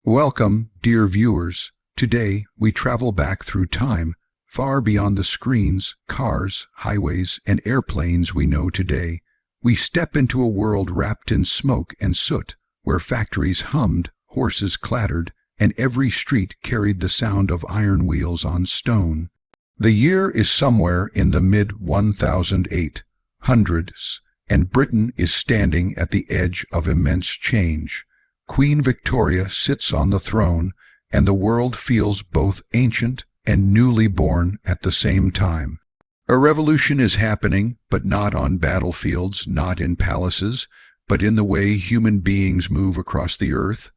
Welcome, dear viewers. Today, we travel back through time, far beyond the screens, cars, highways, and airplanes we know today. We step into a world wrapped in smoke and soot, where factories hummed, horses clattered, and every street carried the sound of iron wheels on stone. The year is somewhere in the mid-1800s, and Britain is standing at the edge of immense change. Queen Victoria sits on the throne, and the world feels both ancient and newly born at the same time. A revolution is happening, but not on battlefields, not in palaces, but in the way human beings move across the earth.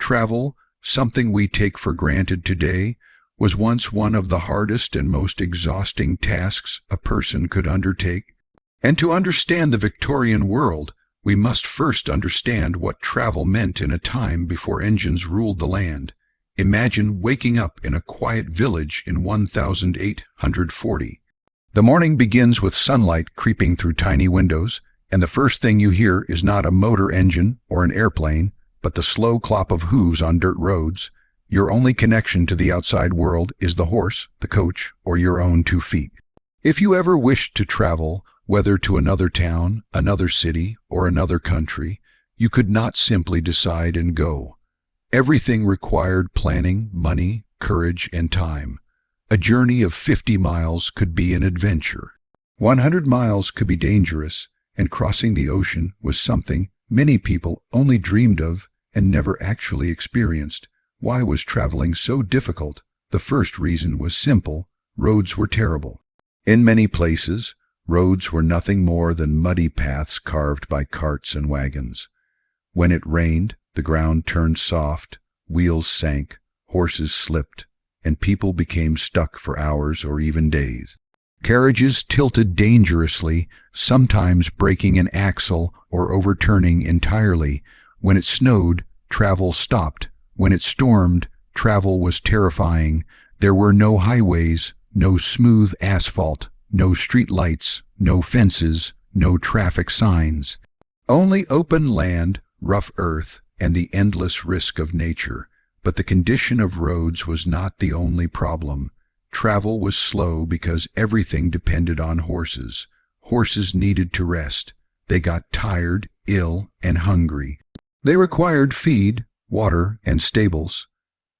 Travel, something we take for granted today, was once one of the hardest and most exhausting tasks a person could undertake. And to understand the Victorian world, we must first understand what travel meant in a time before engines ruled the land. Imagine waking up in a quiet village in 1840. The morning begins with sunlight creeping through tiny windows, and the first thing you hear is not a motor engine or an airplane, but the slow clop of hooves on dirt roads. Your only connection to the outside world is the horse, the coach, or your own 2 feet. If you ever wished to travel, whether to another town, another city, or another country, you could not simply decide and go. Everything required planning, money, courage, and time. A journey of 50 miles could be an adventure. 100 miles could be dangerous, and crossing the ocean was something many people only dreamed of and never actually experienced. Why was traveling so difficult? The first reason was simple: roads were terrible. In many places, roads were nothing more than muddy paths carved by carts and wagons. When it rained, the ground turned soft, wheels sank, horses slipped, and people became stuck for hours or even days. Carriages tilted dangerously, sometimes breaking an axle or overturning entirely. When it snowed, travel stopped. When it stormed, travel was terrifying. There were no highways, no smooth asphalt, no street lights, no fences, no traffic signs. Only open land, rough earth, and the endless risk of nature. But the condition of roads was not the only problem. Travel was slow because everything depended on horses. Horses needed to rest. They got tired, ill, and hungry. They required feed, water, and stables.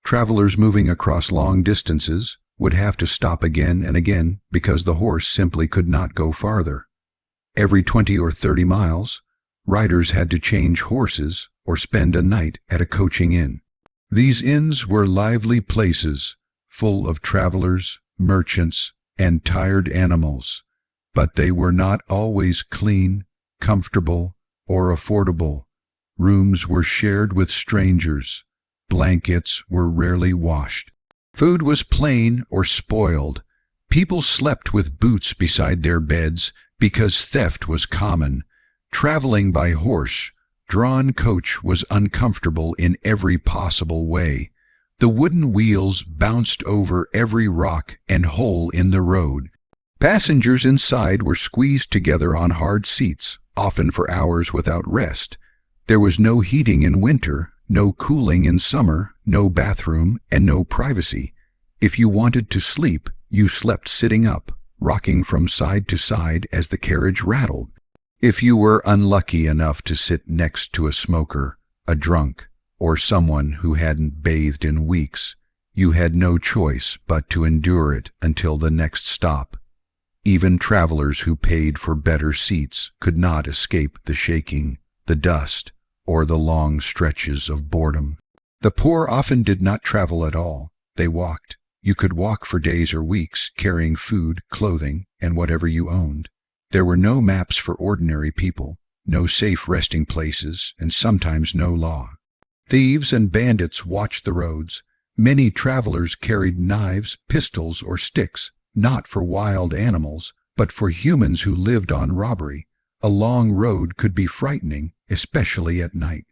Travelers moving across long distances would have to stop again and again because the horse simply could not go farther. Every 20 or 30 miles, riders had to change horses or spend a night at a coaching inn. These inns were lively places, full of travelers, merchants, and tired animals, but they were not always clean, comfortable, or affordable. Rooms were shared with strangers. Blankets were rarely washed. Food was plain or spoiled. People slept with boots beside their beds because theft was common. Traveling by horse-drawn coach was uncomfortable in every possible way. The wooden wheels bounced over every rock and hole in the road. Passengers inside were squeezed together on hard seats, often for hours without rest. There was no heating in winter, no cooling in summer, no bathroom, and no privacy. If you wanted to sleep, you slept sitting up, rocking from side to side as the carriage rattled. If you were unlucky enough to sit next to a smoker, a drunk, or someone who hadn't bathed in weeks, you had no choice but to endure it until the next stop. Even travelers who paid for better seats could not escape the shaking, the dust, or the long stretches of boredom. The poor often did not travel at all. They walked. You could walk for days or weeks, carrying food, clothing, and whatever you owned. There were no maps for ordinary people, no safe resting places, and sometimes no law. Thieves and bandits watched the roads. Many travelers carried knives, pistols, or sticks, not for wild animals, but for humans who lived on robbery. A long road could be frightening, especially at night.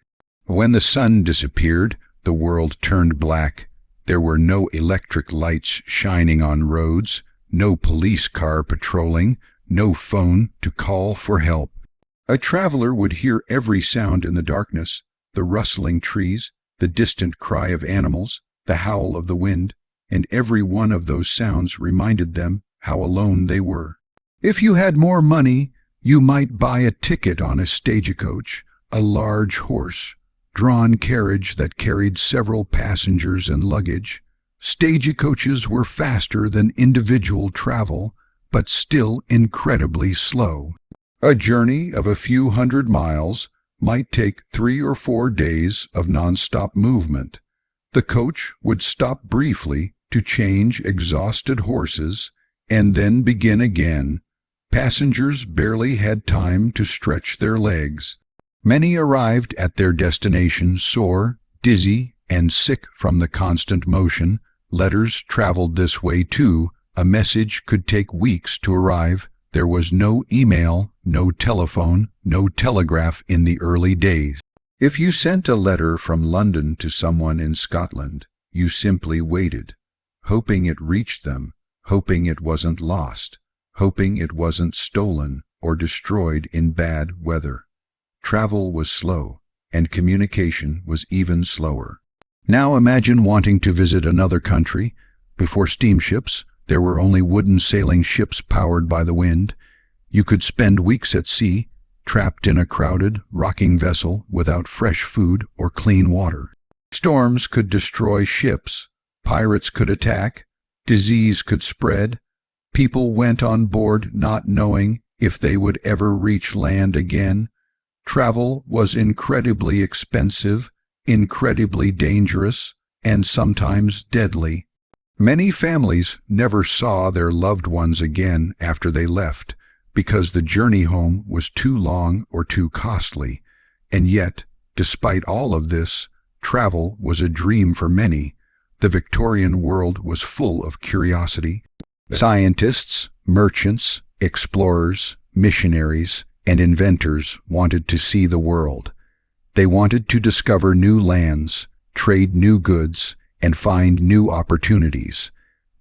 When the sun disappeared, the world turned black. There were no electric lights shining on roads, no police car patrolling, no phone to call for help. A traveler would hear every sound in the darkness: the rustling trees, the distant cry of animals, the howl of the wind, and every one of those sounds reminded them how alone they were. If you had more money, you might buy a ticket on a stagecoach, a large horse-drawn carriage that carried several passengers and luggage. Stagecoaches were faster than individual travel, but still incredibly slow. A journey of a few hundred miles might take 3 or 4 days of non-stop movement. The coach would stop briefly to change exhausted horses and then begin again. Passengers barely had time to stretch their legs. Many arrived at their destination sore, dizzy, and sick from the constant motion. Letters traveled this way too. A message could take weeks to arrive. There was no email, no telephone, no telegraph in the early days. If you sent a letter from London to someone in Scotland, you simply waited, hoping it reached them, hoping it wasn't lost, hoping it wasn't stolen or destroyed in bad weather. Travel was slow, and communication was even slower. Now imagine wanting to visit another country. Before steamships, there were only wooden sailing ships powered by the wind. You could spend weeks at sea, trapped in a crowded, rocking vessel without fresh food or clean water. Storms could destroy ships, pirates could attack, disease could spread. People went on board not knowing if they would ever reach land again. Travel was incredibly expensive, incredibly dangerous, and sometimes deadly. Many families never saw their loved ones again after they left because the journey home was too long or too costly. And yet, despite all of this, travel was a dream for many. The Victorian world was full of curiosity. Scientists, merchants, explorers, missionaries, and inventors wanted to see the world. They wanted to discover new lands, trade new goods, and find new opportunities.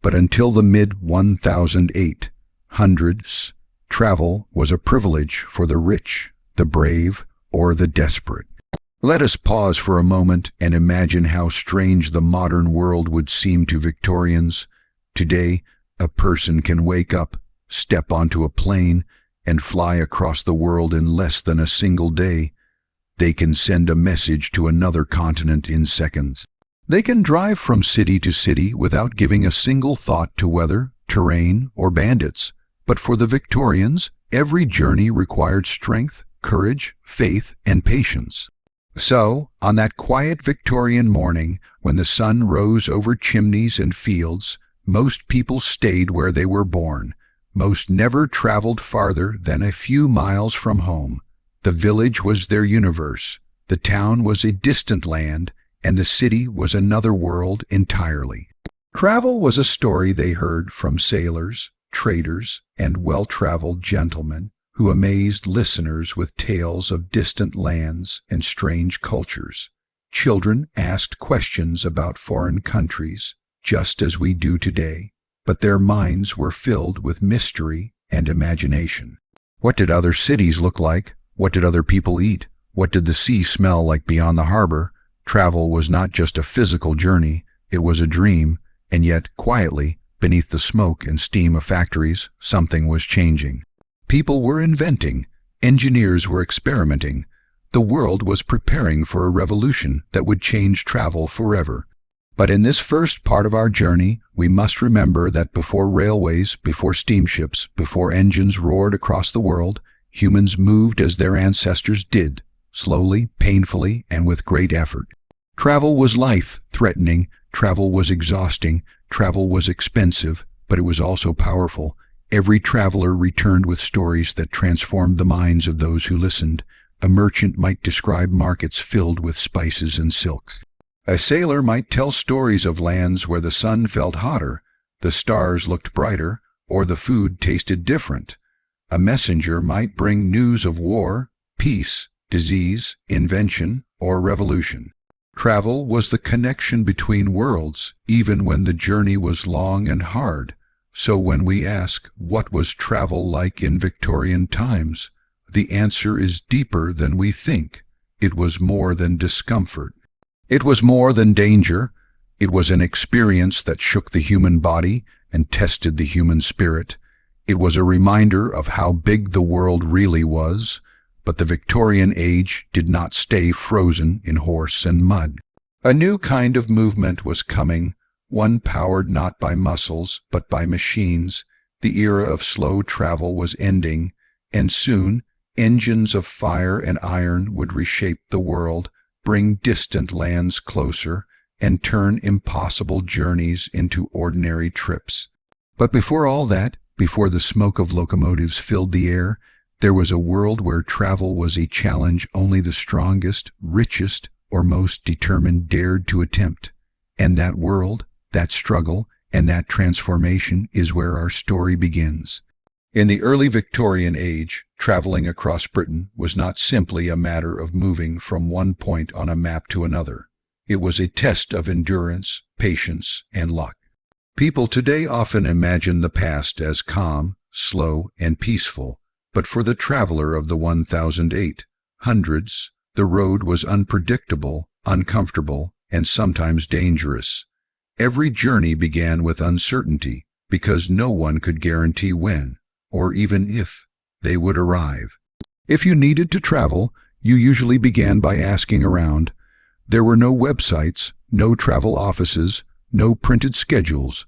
But until the mid-1800s, travel was a privilege for the rich, the brave, or the desperate. Let us pause for a moment and imagine how strange the modern world would seem to Victorians. Today, a person can wake up, step onto a plane, and fly across the world in less than a single day. They can send a message to another continent in seconds. They can drive from city to city without giving a single thought to weather, terrain, or bandits. But for the Victorians, every journey required strength, courage, faith, and patience. So, on that quiet Victorian morning, when the sun rose over chimneys and fields, most people stayed where they were born. Most never traveled farther than a few miles from home. The village was their universe, the town was a distant land, and the city was another world entirely. Travel was a story they heard from sailors, traders, and well-traveled gentlemen who amazed listeners with tales of distant lands and strange cultures. Children asked questions about foreign countries, just as we do today, but their minds were filled with mystery and imagination. What did other cities look like? What did other people eat? What did the sea smell like beyond the harbor? Travel was not just a physical journey, it was a dream, and yet, quietly, beneath the smoke and steam of factories, something was changing. People were inventing, engineers were experimenting. The world was preparing for a revolution that would change travel forever. But in this first part of our journey, we must remember that before railways, before steamships, before engines roared across the world, humans moved as their ancestors did, slowly, painfully, and with great effort. Travel was life-threatening, travel was exhausting, travel was expensive, but it was also powerful. Every traveler returned with stories that transformed the minds of those who listened. A merchant might describe markets filled with spices and silks. A sailor might tell stories of lands where the sun felt hotter, the stars looked brighter, or the food tasted different. A messenger might bring news of war, peace, disease, invention, or revolution. Travel was the connection between worlds, even when the journey was long and hard. So when we ask, what was travel like in Victorian times? The answer is deeper than we think. It was more than discomfort. It was more than danger. It was an experience that shook the human body and tested the human spirit. It was a reminder of how big the world really was, but the Victorian age did not stay frozen in horse and mud. A new kind of movement was coming, one powered not by muscles but by machines. The era of slow travel was ending, and soon engines of fire and iron would reshape the world, bring distant lands closer, and turn impossible journeys into ordinary trips. But before all that, before the smoke of locomotives filled the air, there was a world where travel was a challenge only the strongest, richest, or most determined dared to attempt. And that world, that struggle, and that transformation is where our story begins. In the early Victorian age, traveling across Britain was not simply a matter of moving from one point on a map to another. It was a test of endurance, patience, and luck. People today often imagine the past as calm, slow, and peaceful, but for the traveler of the 1800s, the road was unpredictable, uncomfortable, and sometimes dangerous. Every journey began with uncertainty, because no one could guarantee when, or even if, they would arrive. If you needed to travel, you usually began by asking around. There were no websites, no travel offices, no printed schedules.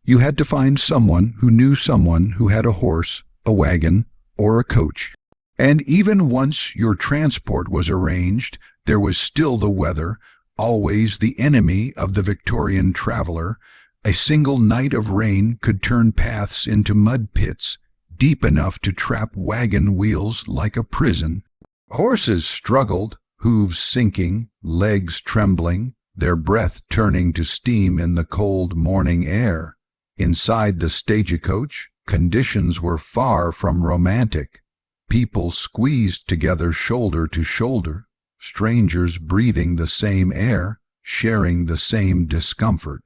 You had to find someone who had a horse, a wagon, or a coach. And even once your transport was arranged, there was still the weather, always the enemy of the Victorian traveler. A single night of rain could turn paths into mud pits, deep enough to trap wagon wheels like a prison. Horses struggled, hooves sinking, legs trembling, their breath turning to steam in the cold morning air. Inside the stagecoach, conditions were far from romantic. People squeezed together shoulder to shoulder, strangers breathing the same air, sharing the same discomfort.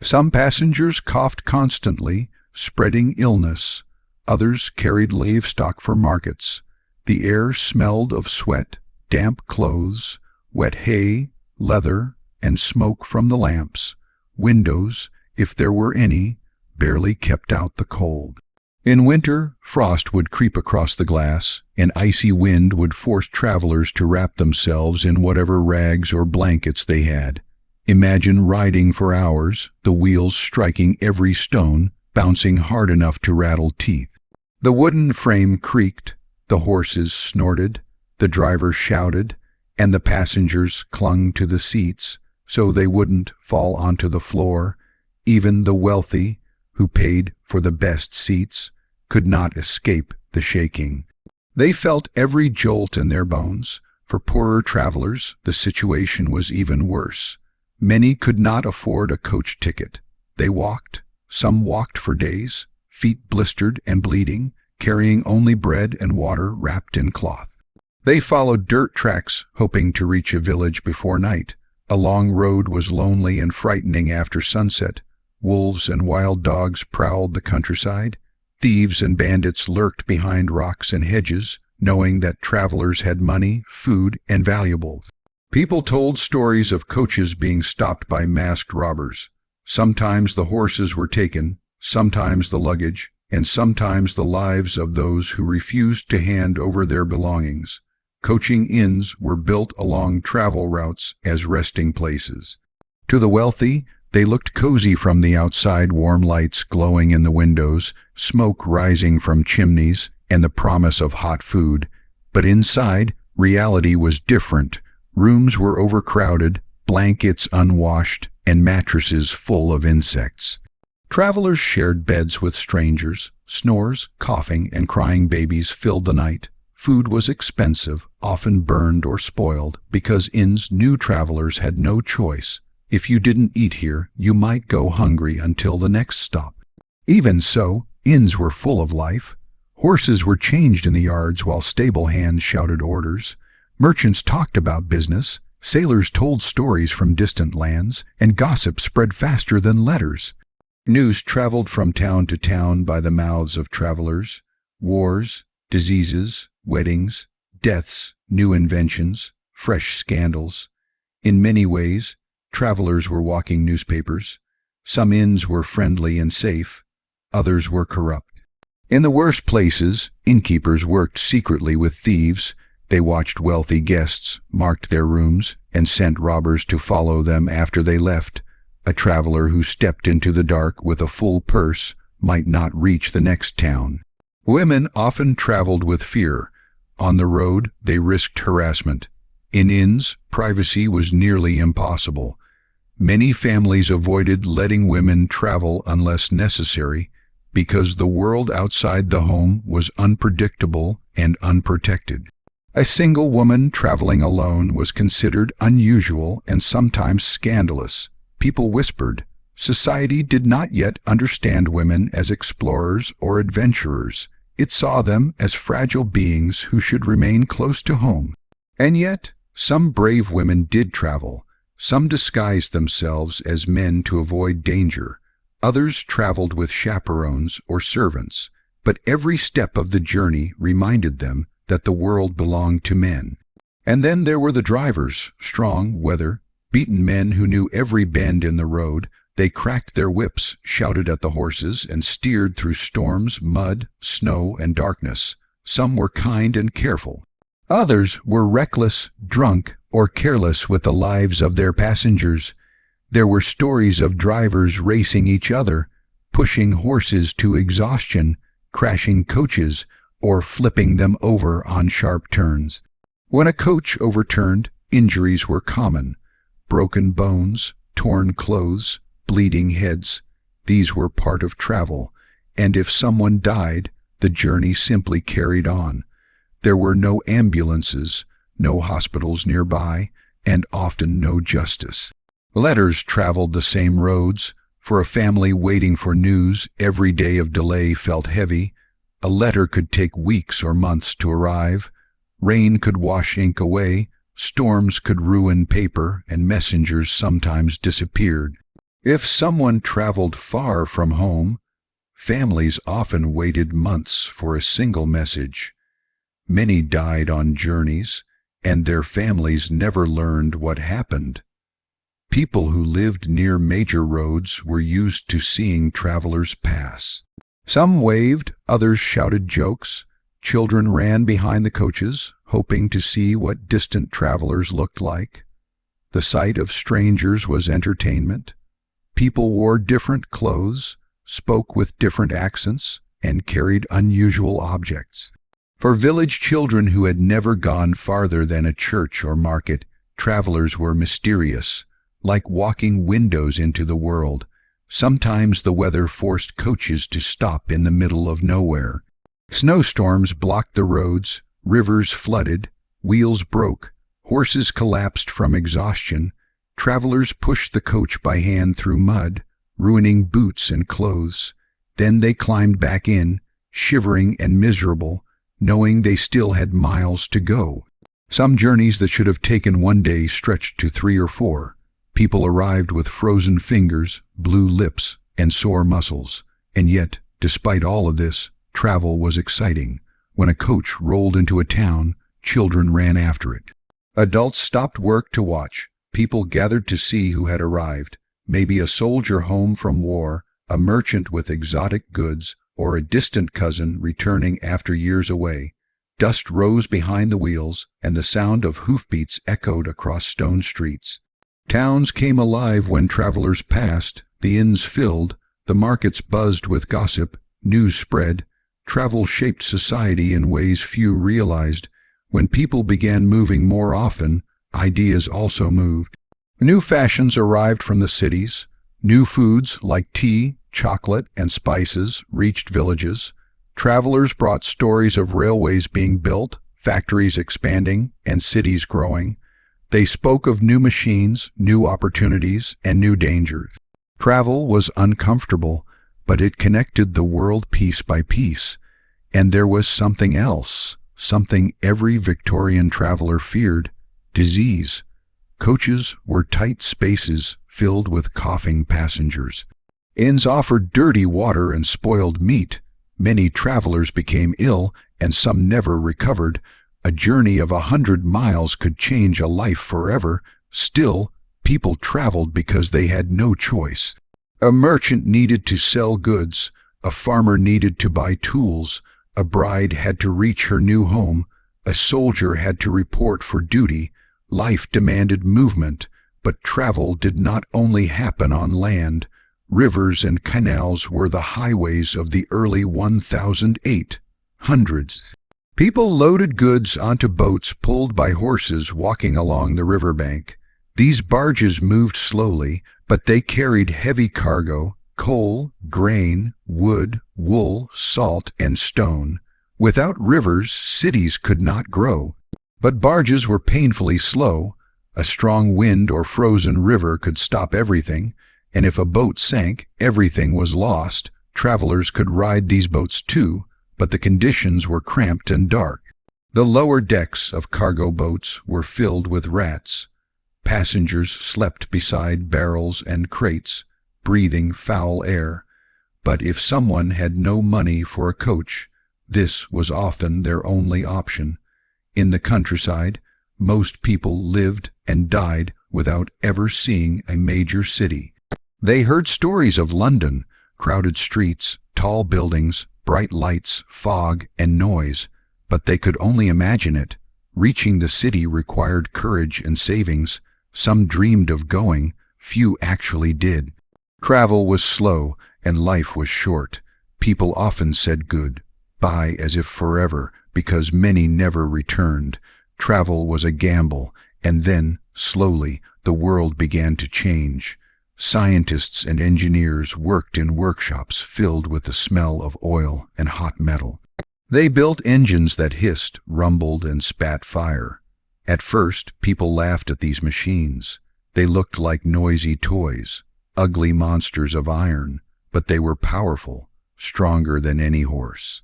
Some passengers coughed constantly, spreading illness. Others carried livestock for markets. The air smelled of sweat, damp clothes, wet hay, leather, and smoke from the lamps. Windows, if there were any, barely kept out the cold. In winter, frost would creep across the glass, and icy wind would force travelers to wrap themselves in whatever rags or blankets they had. Imagine riding for hours, the wheels striking every stone, bouncing hard enough to rattle teeth. The wooden frame creaked, the horses snorted, the driver shouted, and the passengers clung to the seats so they wouldn't fall onto the floor. Even the wealthy, who paid for the best seats, could not escape the shaking. They felt every jolt in their bones. For poorer travelers, the situation was even worse. Many could not afford a coach ticket. They walked. Some walked for days, feet blistered and bleeding, carrying only bread and water wrapped in cloth. They followed dirt tracks, hoping to reach a village before night. A long road was lonely and frightening after sunset. Wolves and wild dogs prowled the countryside. Thieves and bandits lurked behind rocks and hedges, knowing that travelers had money, food, and valuables. People told stories of coaches being stopped by masked robbers. Sometimes the horses were taken, sometimes the luggage, and sometimes the lives of those who refused to hand over their belongings. Coaching inns were built along travel routes as resting places. To the wealthy, they looked cozy from the outside, warm lights glowing in the windows, smoke rising from chimneys, and the promise of hot food. But inside, reality was different. Rooms were overcrowded, blankets unwashed, and mattresses full of insects. Travelers shared beds with strangers. Snores, coughing, and crying babies filled the night. Food was expensive, often burned or spoiled, because inns knew travelers had no choice. If you didn't eat here, you might go hungry until the next stop. Even so, inns were full of life. Horses were changed in the yards while stable hands shouted orders. Merchants talked about business. Sailors told stories from distant lands, and gossip spread faster than letters. News traveled from town to town by the mouths of travelers. Wars, diseases, weddings, deaths, new inventions, fresh scandals. In many ways, travelers were walking newspapers. Some inns were friendly and safe, others were corrupt. In the worst places, innkeepers worked secretly with thieves. They watched wealthy guests, marked their rooms, and sent robbers to follow them after they left. A traveler who stepped into the dark with a full purse might not reach the next town. Women often traveled with fear. On the road, they risked harassment. In inns, privacy was nearly impossible. Many families avoided letting women travel unless necessary because the world outside the home was unpredictable and unprotected. A single woman traveling alone was considered unusual and sometimes scandalous. People whispered. Society did not yet understand women as explorers or adventurers. It saw them as fragile beings who should remain close to home. And yet, some brave women did travel. Some disguised themselves as men to avoid danger. Others traveled with chaperones or servants. But every step of the journey reminded them that the world belonged to men. And then there were the drivers, strong, weather-beaten men who knew every bend in the road. They cracked their whips, shouted at the horses, and steered through storms, mud, snow, and darkness. Some were kind and careful. Others were reckless, drunk, or careless with the lives of their passengers. There were stories of drivers racing each other, pushing horses to exhaustion, crashing coaches, or flipping them over on sharp turns. When a coach overturned, injuries were common. Broken bones, torn clothes, bleeding heads. These were part of travel, and if someone died, the journey simply carried on. There were no ambulances, no hospitals nearby, and often no justice. Letters traveled the same roads. For a family waiting for news, every day of delay felt heavy. A letter could take weeks or months to arrive. Rain could wash ink away, storms could ruin paper, and messengers sometimes disappeared. If someone traveled far from home, families often waited months for a single message. Many died on journeys, and their families never learned what happened. People who lived near major roads were used to seeing travelers pass. Some waved, others shouted jokes. Children ran behind the coaches, hoping to see what distant travelers looked like. The sight of strangers was entertainment. People wore different clothes, spoke with different accents, and carried unusual objects. For village children who had never gone farther than a church or market, travelers were mysterious, like walking windows into the world. Sometimes the weather forced coaches to stop in the middle of nowhere. Snowstorms blocked the roads, rivers flooded, wheels broke, horses collapsed from exhaustion. Travelers pushed the coach by hand through mud, ruining boots and clothes. Then they climbed back in, shivering and miserable, knowing they still had miles to go. Some journeys that should have taken one day stretched to 3 or 4. People arrived with frozen fingers, blue lips, and sore muscles. And yet, despite all of this, travel was exciting. When a coach rolled into a town, children ran after it. Adults stopped work to watch. People gathered to see who had arrived. Maybe a soldier home from war, a merchant with exotic goods, or a distant cousin returning after years away. Dust rose behind the wheels, and the sound of hoofbeats echoed across stone streets. Towns came alive when travelers passed, the inns filled, the markets buzzed with gossip, news spread. Travel shaped society in ways few realized. When people began moving more often, ideas also moved. New fashions arrived from the cities. New foods like tea, chocolate, and spices reached villages. Travelers brought stories of railways being built, factories expanding, and cities growing. They spoke of new machines, new opportunities, and new dangers. Travel was uncomfortable, but it connected the world piece by piece. And there was something else, something every Victorian traveler feared: disease. Coaches were tight spaces filled with coughing passengers. Inns offered dirty water and spoiled meat. Many travelers became ill, and some never recovered. A journey of 100 miles could change a life forever. Still, people traveled because they had no choice. A merchant needed to sell goods, a farmer needed to buy tools, a bride had to reach her new home, a soldier had to report for duty. Life demanded movement, but travel did not only happen on land. Rivers and canals were the highways of the early 1800s. People loaded goods onto boats pulled by horses walking along the riverbank. These barges moved slowly, but they carried heavy cargo: coal, grain, wood, wool, salt, and stone. Without rivers, cities could not grow. But barges were painfully slow. A strong wind or frozen river could stop everything, and if a boat sank, everything was lost. Travelers could ride these boats too, but the conditions were cramped and dark. The lower decks of cargo boats were filled with rats. Passengers slept beside barrels and crates, breathing foul air. But if someone had no money for a coach, this was often their only option. In the countryside, most people lived and died without ever seeing a major city. They heard stories of London: crowded streets, tall buildings, bright lights, fog, and noise, but they could only imagine it. Reaching the city required courage and savings. Some dreamed of going, few actually did. Travel was slow and life was short. People often said goodbye as if forever, because many never returned. Travel was a gamble, and then, slowly, the world began to change. Scientists and engineers worked in workshops filled with the smell of oil and hot metal. They built engines that hissed, rumbled, and spat fire. At first, people laughed at these machines. They looked like noisy toys, ugly monsters of iron, but they were powerful, stronger than any horse.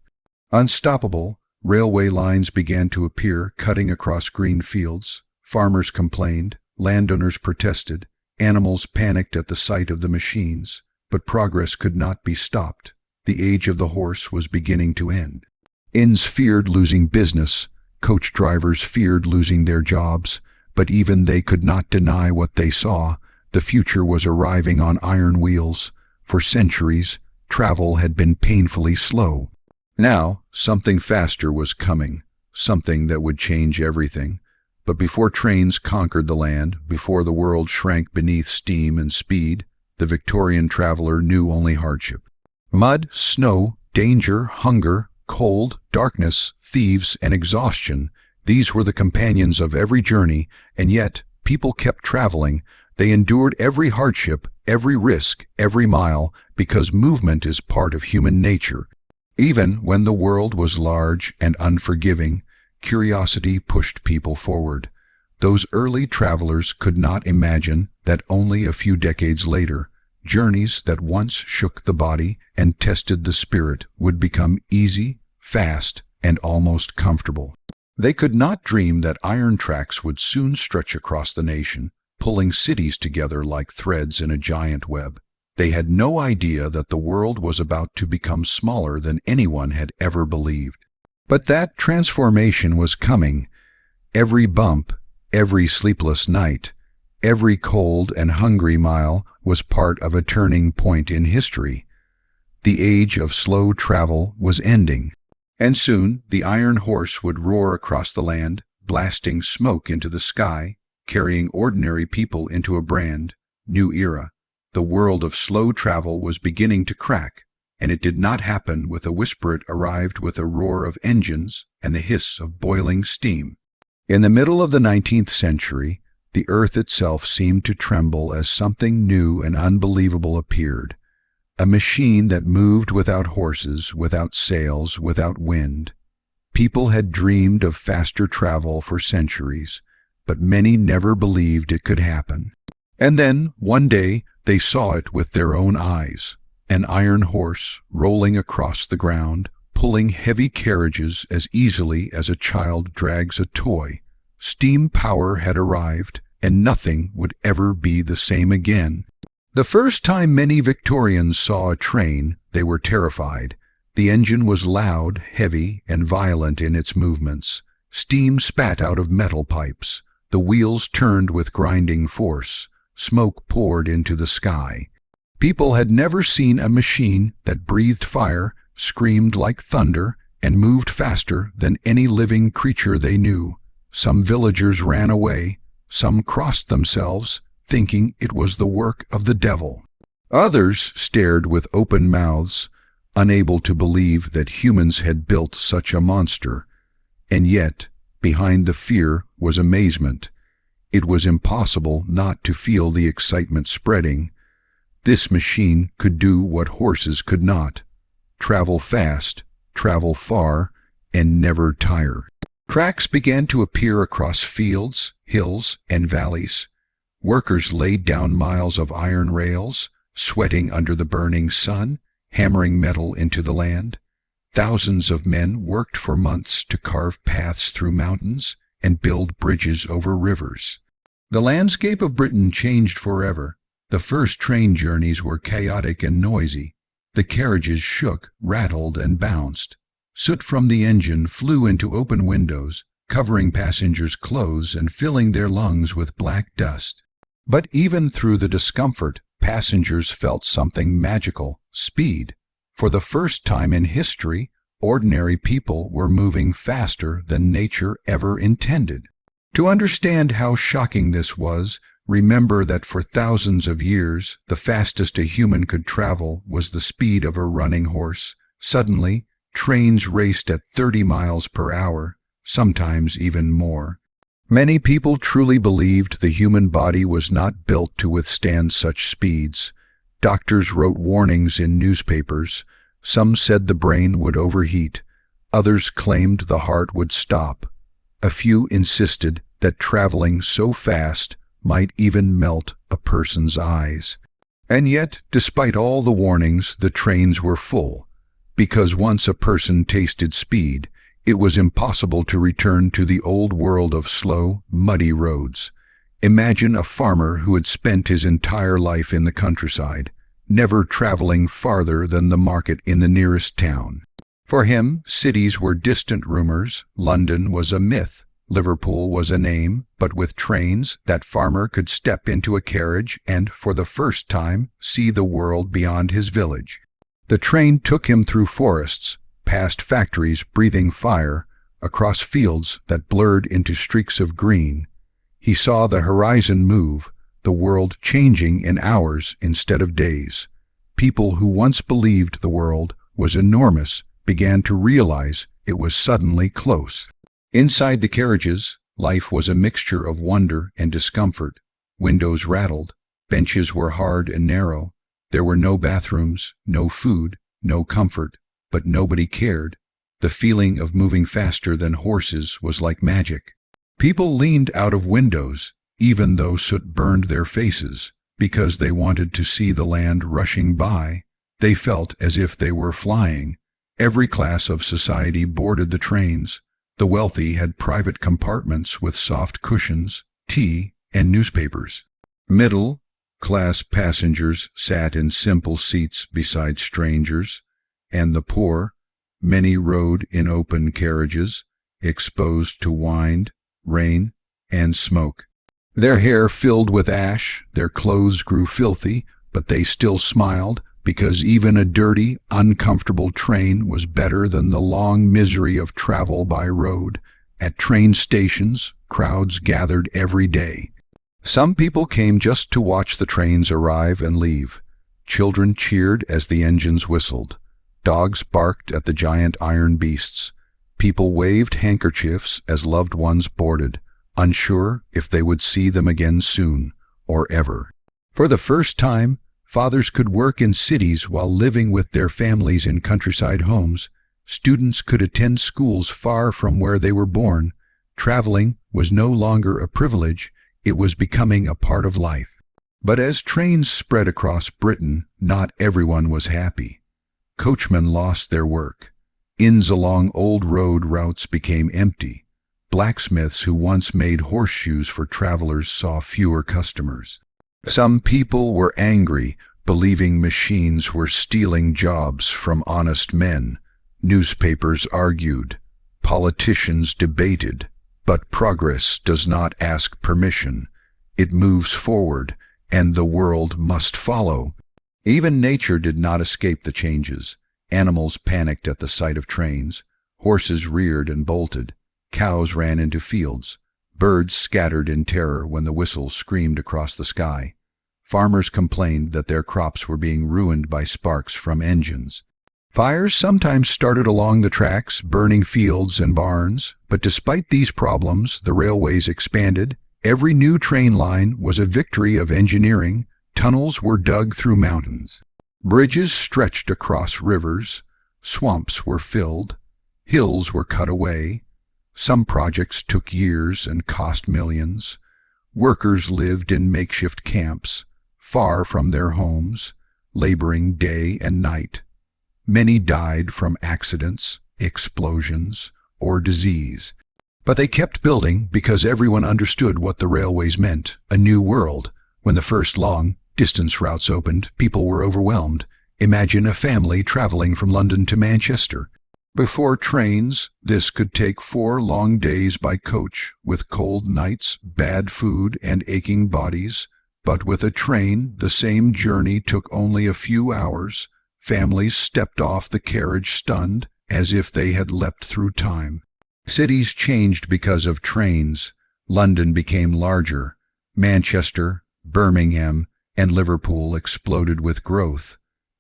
Unstoppable, railway lines began to appear, cutting across green fields. Farmers complained, landowners protested, animals panicked at the sight of the machines, but progress could not be stopped. The age of the horse was beginning to end. Inns feared losing business. Coach drivers feared losing their jobs, but even they could not deny what they saw. The future was arriving on iron wheels. For centuries, travel had been painfully slow. Now, something faster was coming, something that would change everything. But before trains conquered the land, before the world shrank beneath steam and speed, the Victorian traveler knew only hardship. Mud, snow, danger, hunger, cold, darkness, thieves, and exhaustion. These were the companions of every journey, and yet people kept traveling. They endured every hardship, every risk, every mile, because movement is part of human nature. Even when the world was large and unforgiving, curiosity pushed people forward. Those early travelers could not imagine that only a few decades later, journeys that once shook the body and tested the spirit would become easy, fast, and almost comfortable. They could not dream that iron tracks would soon stretch across the nation, pulling cities together like threads in a giant web. They had no idea that the world was about to become smaller than anyone had ever believed. But that transformation was coming. Every bump, every sleepless night, every cold and hungry mile was part of a turning point in history. The age of slow travel was ending. And soon the iron horse would roar across the land, blasting smoke into the sky, carrying ordinary people into a brand new era. The world of slow travel was beginning to crack, and it did not happen with a whisper. It arrived with a roar of engines and the hiss of boiling steam. In the middle of the 19th century, the earth itself seemed to tremble as something new and unbelievable appeared. A machine that moved without horses, without sails, without wind. People had dreamed of faster travel for centuries, but many never believed it could happen. And then, one day, they saw it with their own eyes. An iron horse rolling across the ground, pulling heavy carriages as easily as a child drags a toy. Steam power had arrived, and nothing would ever be the same again. The first time many Victorians saw a train, they were terrified. The engine was loud, heavy, and violent in its movements. Steam spat out of metal pipes. The wheels turned with grinding force. Smoke poured into the sky. People had never seen a machine that breathed fire, screamed like thunder, and moved faster than any living creature they knew. Some villagers ran away. Some crossed themselves, thinking it was the work of the devil. Others stared with open mouths, unable to believe that humans had built such a monster. And yet, behind the fear was amazement. It was impossible not to feel the excitement spreading. This machine could do what horses could not: travel fast, travel far, and never tire. Tracks began to appear across fields, hills, and valleys. Workers laid down miles of iron rails, sweating under the burning sun, hammering metal into the land. Thousands of men worked for months to carve paths through mountains and build bridges over rivers. The landscape of Britain changed forever. The first train journeys were chaotic and noisy. The carriages shook, rattled, and bounced. Soot from the engine flew into open windows, covering passengers' clothes and filling their lungs with black dust. But even through the discomfort, passengers felt something magical: speed. For the first time in history, ordinary people were moving faster than nature ever intended. To understand how shocking this was, remember that for thousands of years, the fastest a human could travel was the speed of a running horse. Suddenly, trains raced at 30 miles per hour, sometimes even more. Many people truly believed the human body was not built to withstand such speeds. Doctors wrote warnings in newspapers. Some said the brain would overheat. Others claimed the heart would stop. A few insisted that traveling so fast might even melt a person's eyes. And yet, despite all the warnings, the trains were full. Because once a person tasted speed, it was impossible to return to the old world of slow, muddy roads. Imagine a farmer who had spent his entire life in the countryside, never traveling farther than the market in the nearest town. For him, cities were distant rumors. London was a myth. Liverpool was a name, but with trains, that farmer could step into a carriage and, for the first time, see the world beyond his village. The train took him through forests, past factories breathing fire, across fields that blurred into streaks of green. He saw the horizon move, the world changing in hours instead of days. People who once believed the world was enormous began to realize it was suddenly close. Inside the carriages, life was a mixture of wonder and discomfort. Windows rattled, benches were hard and narrow. There were no bathrooms, no food, no comfort, but nobody cared. The feeling of moving faster than horses was like magic. People leaned out of windows, even though soot burned their faces, because they wanted to see the land rushing by. They felt as if they were flying. Every class of society boarded the trains. The wealthy had private compartments with soft cushions, tea, and newspapers. Middle-class passengers sat in simple seats beside strangers, and the poor, many rode in open carriages, exposed to wind, rain, and smoke. Their hair filled with ash, their clothes grew filthy, but they still smiled, because even a dirty, uncomfortable train was better than the long misery of travel by road. At train stations, crowds gathered every day. Some people came just to watch the trains arrive and leave. Children cheered as the engines whistled. Dogs barked at the giant iron beasts. People waved handkerchiefs as loved ones boarded, unsure if they would see them again soon, or ever. For the first time, fathers could work in cities while living with their families in countryside homes. Students could attend schools far from where they were born. Traveling was no longer a privilege, it was becoming a part of life. But as trains spread across Britain, not everyone was happy. Coachmen lost their work. Inns along old road routes became empty. Blacksmiths who once made horseshoes for travelers saw fewer customers. Some people were angry, believing machines were stealing jobs from honest men. Newspapers argued. Politicians debated. But progress does not ask permission. It moves forward, and the world must follow. Even nature did not escape the changes. Animals panicked at the sight of trains. Horses reared and bolted. Cows ran into fields. Birds scattered in terror when the whistle screamed across the sky. Farmers complained that their crops were being ruined by sparks from engines. Fires sometimes started along the tracks, burning fields and barns, but despite these problems, the railways expanded. Every new train line was a victory of engineering. Tunnels were dug through mountains. Bridges stretched across rivers. Swamps were filled. Hills were cut away. Some projects took years and cost millions. Workers lived in makeshift camps, far from their homes, laboring day and night. Many died from accidents, explosions, or disease. But they kept building because everyone understood what the railways meant, a new world. When the first long-distance routes opened, people were overwhelmed. Imagine a family traveling from London to Manchester. Before trains, this could take 4 long days by coach, with cold nights, bad food, and aching bodies. But with a train, the same journey took only a few hours. Families stepped off the carriage stunned, as if they had leapt through time. Cities changed because of trains. London became larger. Manchester, Birmingham, and Liverpool exploded with growth.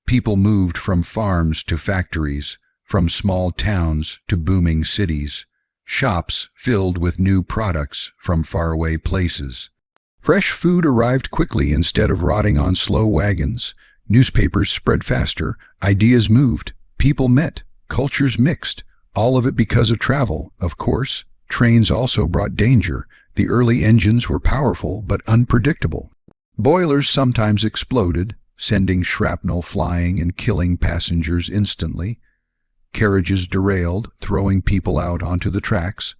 People moved from farms to factories, from small towns to booming cities. Shops filled with new products from faraway places. Fresh food arrived quickly instead of rotting on slow wagons. Newspapers spread faster, ideas moved, people met, cultures mixed, all of it because of travel, of course. Trains also brought danger. The early engines were powerful but unpredictable. Boilers sometimes exploded, sending shrapnel flying and killing passengers instantly. Carriages derailed, throwing people out onto the tracks.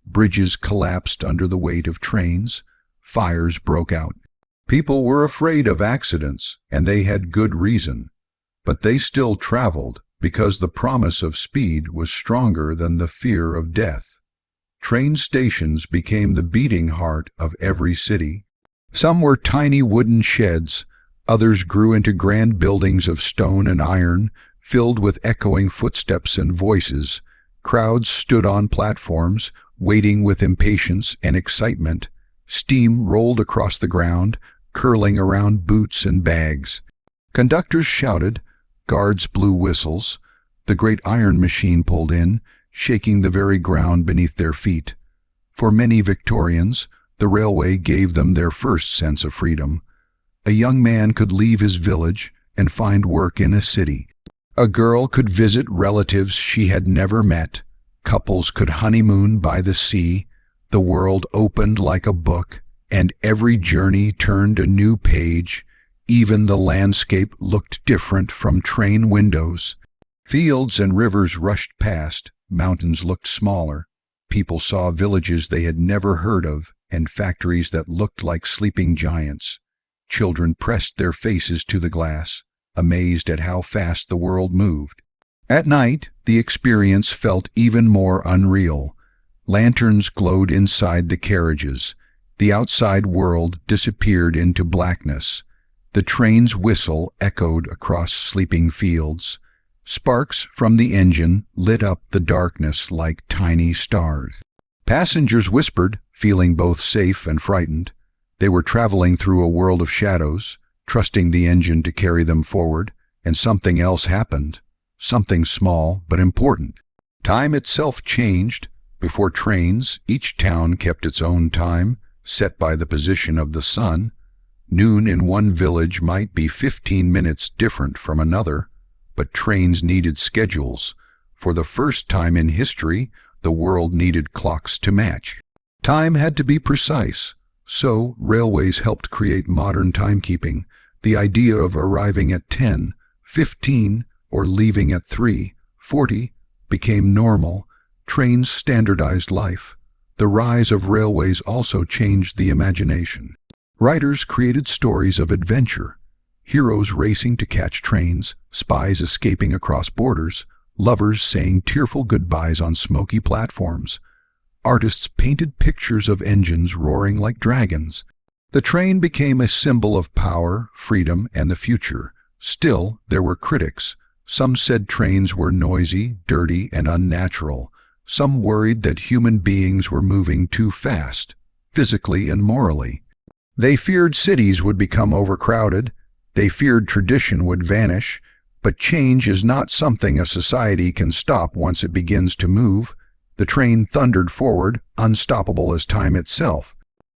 Bridges collapsed under the weight of trains. Fires broke out. People were afraid of accidents, and they had good reason. But they still traveled because the promise of speed was stronger than the fear of death. Train stations became the beating heart of every city. Some were tiny wooden sheds. Others grew into grand buildings of stone and iron, filled with echoing footsteps and voices. Crowds stood on platforms, waiting with impatience and excitement. Steam rolled across the ground, curling around boots and bags. Conductors shouted, guards blew whistles. The great iron machine pulled in, shaking the very ground beneath their feet. For many Victorians, the railway gave them their first sense of freedom. A young man could leave his village and find work in a city. A girl could visit relatives she had never met. Couples could honeymoon by the sea. The world opened like a book, and every journey turned a new page. Even the landscape looked different from train windows. Fields and rivers rushed past, mountains looked smaller. People saw villages they had never heard of, and factories that looked like sleeping giants. Children pressed their faces to the glass, amazed at how fast the world moved. At night, the experience felt even more unreal. Lanterns glowed inside the carriages. The outside world disappeared into blackness. The train's whistle echoed across sleeping fields. Sparks from the engine lit up the darkness like tiny stars. Passengers whispered, feeling both safe and frightened. They were traveling through a world of shadows, trusting the engine to carry them forward, and something else happened. Something small but important. Time itself changed. Before trains, each town kept its own time, set by the position of the sun. Noon in one village might be 15 minutes different from another, but trains needed schedules. For the first time in history, the world needed clocks to match. Time had to be precise, so railways helped create modern timekeeping. The idea of arriving at 10:15 or leaving at 3:40 became normal. Trains standardized life. The rise of railways also changed the imagination. Writers created stories of adventure. Heroes racing to catch trains, spies escaping across borders, lovers saying tearful goodbyes on smoky platforms. artists painted pictures of engines roaring like dragons. The train became a symbol of power, freedom, and the future. Still, there were critics. Some said trains were noisy, dirty, and unnatural. Some worried that human beings were moving too fast, physically and morally. They feared cities would become overcrowded. They feared tradition would vanish. But change is not something a society can stop once it begins to move. The train thundered forward, unstoppable as time itself.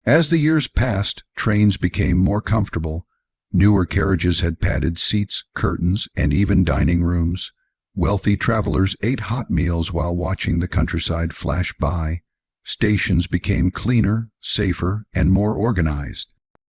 As the years passed, trains became more comfortable. Newer carriages had padded seats, curtains, and even dining rooms. Wealthy travelers ate hot meals while watching the countryside flash by. Stations became cleaner, safer, and more organized.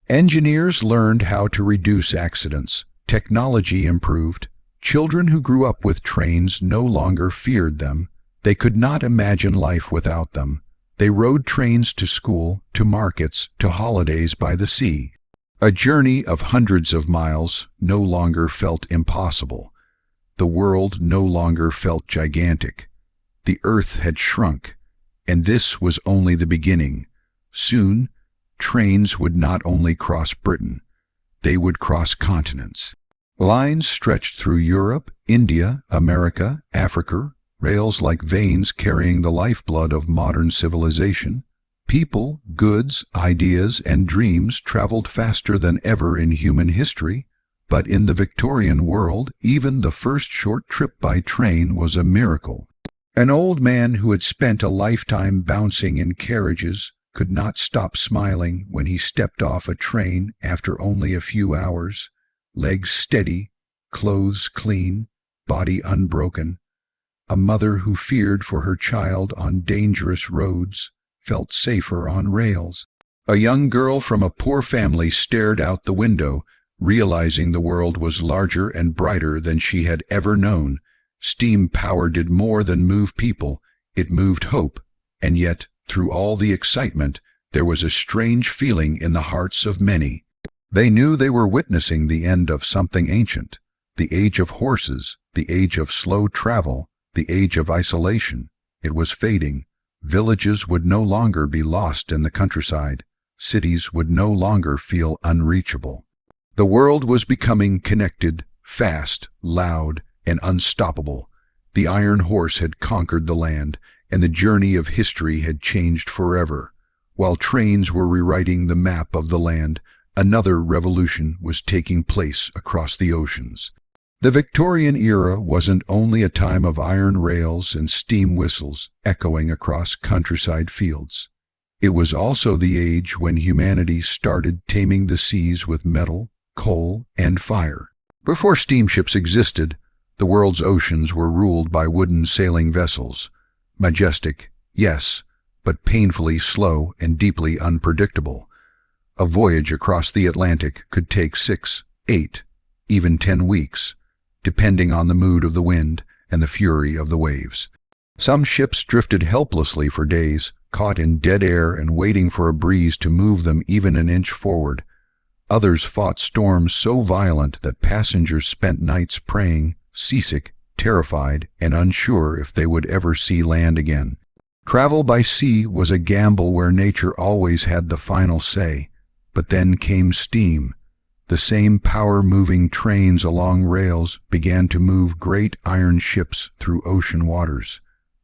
Engineers learned how to reduce accidents. Technology improved. Children who grew up with trains no longer feared them. They could not imagine life without them. They rode trains to school, to markets, to holidays by the sea. A journey of hundreds of miles no longer felt impossible. The world no longer felt gigantic. The earth had shrunk, and this was only the beginning. Soon, trains would not only cross Britain, they would cross continents. Lines stretched through Europe, India, America, Africa, rails like veins carrying the lifeblood of modern civilization. People, goods, ideas, and dreams traveled faster than ever in human history. But in the Victorian world, even the first short trip by train was a miracle. An old man who had spent a lifetime bouncing in carriages could not stop smiling when he stepped off a train after only a few hours. Legs steady, clothes clean, body unbroken. A mother who feared for her child on dangerous roads felt safer on rails. A young girl from a poor family stared out the window, realizing the world was larger and brighter than she had ever known. Steam power did more than move people, it moved hope, and yet, through all the excitement, there was a strange feeling in the hearts of many. They knew they were witnessing the end of something ancient, the age of horses, the age of slow travel, the age of isolation. It was fading. Villages would no longer be lost in the countryside. Cities would no longer feel unreachable. The world was becoming connected, fast, loud, and unstoppable. The iron horse had conquered the land, and the journey of history had changed forever. While trains were rewriting the map of the land, another revolution was taking place across the oceans. The Victorian era wasn't only a time of iron rails and steam whistles echoing across countryside fields. It was also the age when humanity started taming the seas with metal, coal, and fire. Before steamships existed, the world's oceans were ruled by wooden sailing vessels. Majestic, yes, but painfully slow and deeply unpredictable. A voyage across the Atlantic could take 6, 8, even 10 weeks, depending on the mood of the wind and the fury of the waves. Some ships drifted helplessly for days, caught in dead air and waiting for a breeze to move them even an inch forward. Others fought storms so violent that passengers spent nights praying, seasick, terrified, and unsure if they would ever see land again. Travel by sea was a gamble where nature always had the final say. But then came steam. The same power-moving trains along rails began to move great iron ships through ocean waters.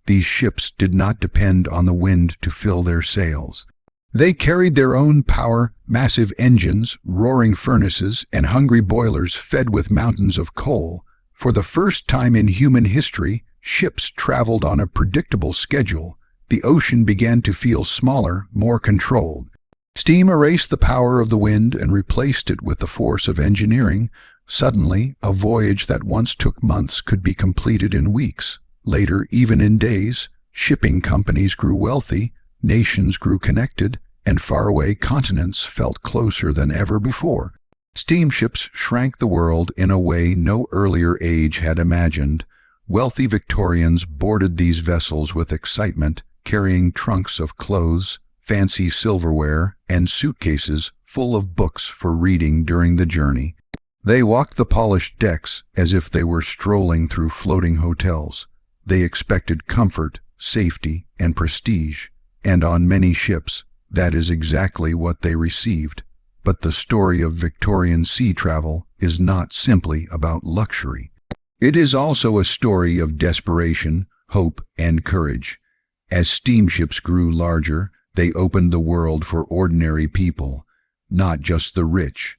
These ships did not depend on the wind to fill their sails. They carried their own power, massive engines, roaring furnaces, and hungry boilers fed with mountains of coal. For the first time in human history, ships traveled on a predictable schedule. The ocean began to feel smaller, more controlled. Steam erased the power of the wind and replaced it with the force of engineering. Suddenly, a voyage that once took months could be completed in weeks. Later, even in days. Shipping companies grew wealthy, nations grew connected, and faraway continents felt closer than ever before. Steamships shrank the world in a way no earlier age had imagined. Wealthy Victorians boarded these vessels with excitement, carrying trunks of clothes, fancy silverware, and suitcases full of books for reading during the journey. They walked the polished decks as if they were strolling through floating hotels. They expected comfort, safety, and prestige. And on many ships, that is exactly what they received. But the story of Victorian sea travel is not simply about luxury. It is also a story of desperation, hope, and courage. As steamships grew larger, they opened the world for ordinary people, not just the rich.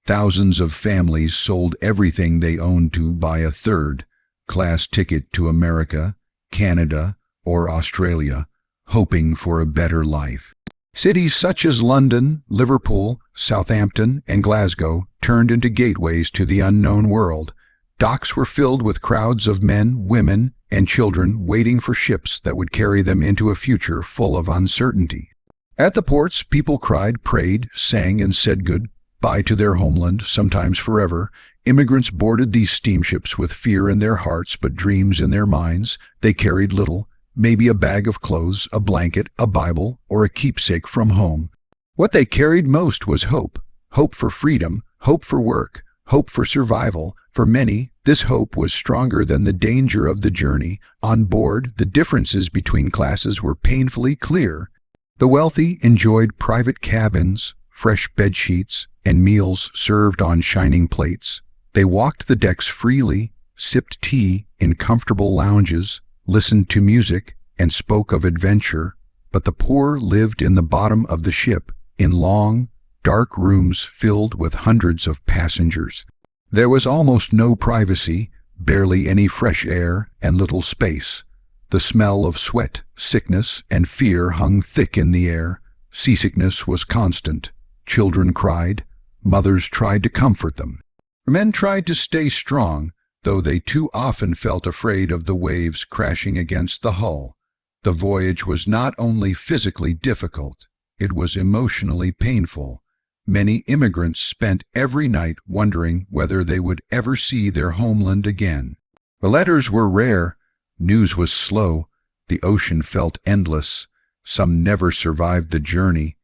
Thousands of families sold everything they owned to buy a third-class ticket to America, Canada, or Australia, hoping for a better life. Cities such as London, Liverpool, Southampton, and Glasgow turned into gateways to the unknown world. Docks were filled with crowds of men, women, and children waiting for ships that would carry them into a future full of uncertainty. At the ports, people cried, prayed, sang, and said goodbye to their homeland, sometimes forever. Immigrants boarded these steamships with fear in their hearts but dreams in their minds. They carried little, maybe a bag of clothes, a blanket, a Bible, or a keepsake from home. What they carried most was hope. Hope for freedom, hope for work, hope for survival. For many, this hope was stronger than the danger of the journey. On board, the differences between classes were painfully clear. The wealthy enjoyed private cabins, fresh bedsheets, and meals served on shining plates. They walked the decks freely, sipped tea in comfortable lounges, listened to music, and spoke of adventure. But the poor lived in the bottom of the ship, in long, dark rooms filled with hundreds of passengers. There was almost no privacy, barely any fresh air, and little space. The smell of sweat, sickness, and fear hung thick in the air. Seasickness was constant. Children cried. Mothers tried to comfort them. Men tried to stay strong, though they too often felt afraid of the waves crashing against the hull. The voyage was not only physically difficult, it was emotionally painful. Many immigrants spent every night wondering whether they would ever see their homeland again. The letters were rare. News was slow. The ocean felt endless. Some never survived the journey.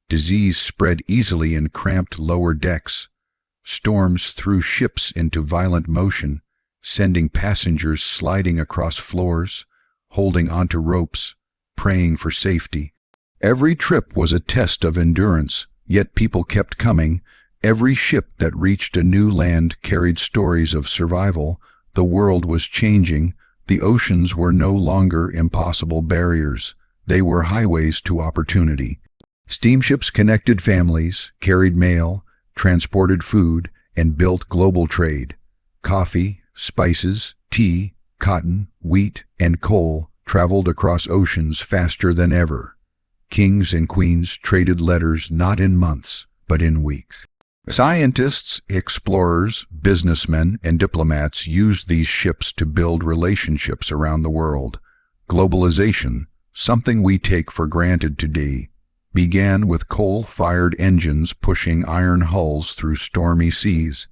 Disease spread easily in cramped lower decks. Storms threw ships into violent motion, sending passengers sliding across floors, holding onto ropes, praying for safety. Every trip was a test of endurance, yet people kept coming. Every ship that reached a new land carried stories of survival. The world was changing. The oceans were no longer impossible barriers. They were highways to opportunity. Steamships connected families, carried mail, transported food, and built global trade. Coffee, spices, tea, cotton, wheat, and coal traveled across oceans faster than ever. Kings and queens traded letters not in months, but in weeks. Scientists, explorers, businessmen, and diplomats used these ships to build relationships around the world. Globalization, something we take for granted today, began with coal-fired engines pushing iron hulls through stormy seas.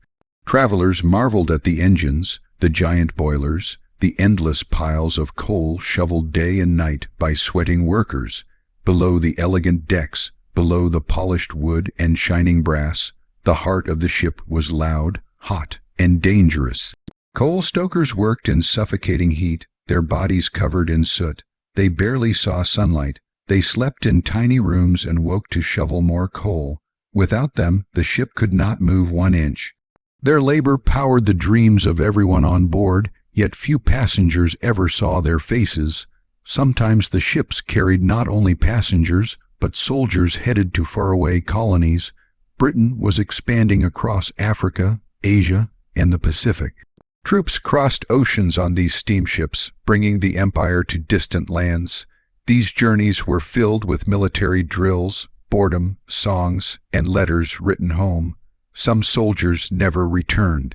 Travelers marveled at the engines, the giant boilers, the endless piles of coal shoveled day and night by sweating workers. Below the elegant decks, below the polished wood and shining brass, the heart of the ship was loud, hot, and dangerous. Coal stokers worked in suffocating heat, their bodies covered in soot. They barely saw sunlight. They slept in tiny rooms and woke to shovel more coal. Without them, the ship could not move 1 inch. Their labor powered the dreams of everyone on board, yet few passengers ever saw their faces. Sometimes the ships carried not only passengers, but soldiers headed to faraway colonies. Britain was expanding across Africa, Asia, and the Pacific. Troops crossed oceans on these steamships, bringing the empire to distant lands. These journeys were filled with military drills, boredom, songs, and letters written home. Some soldiers never returned.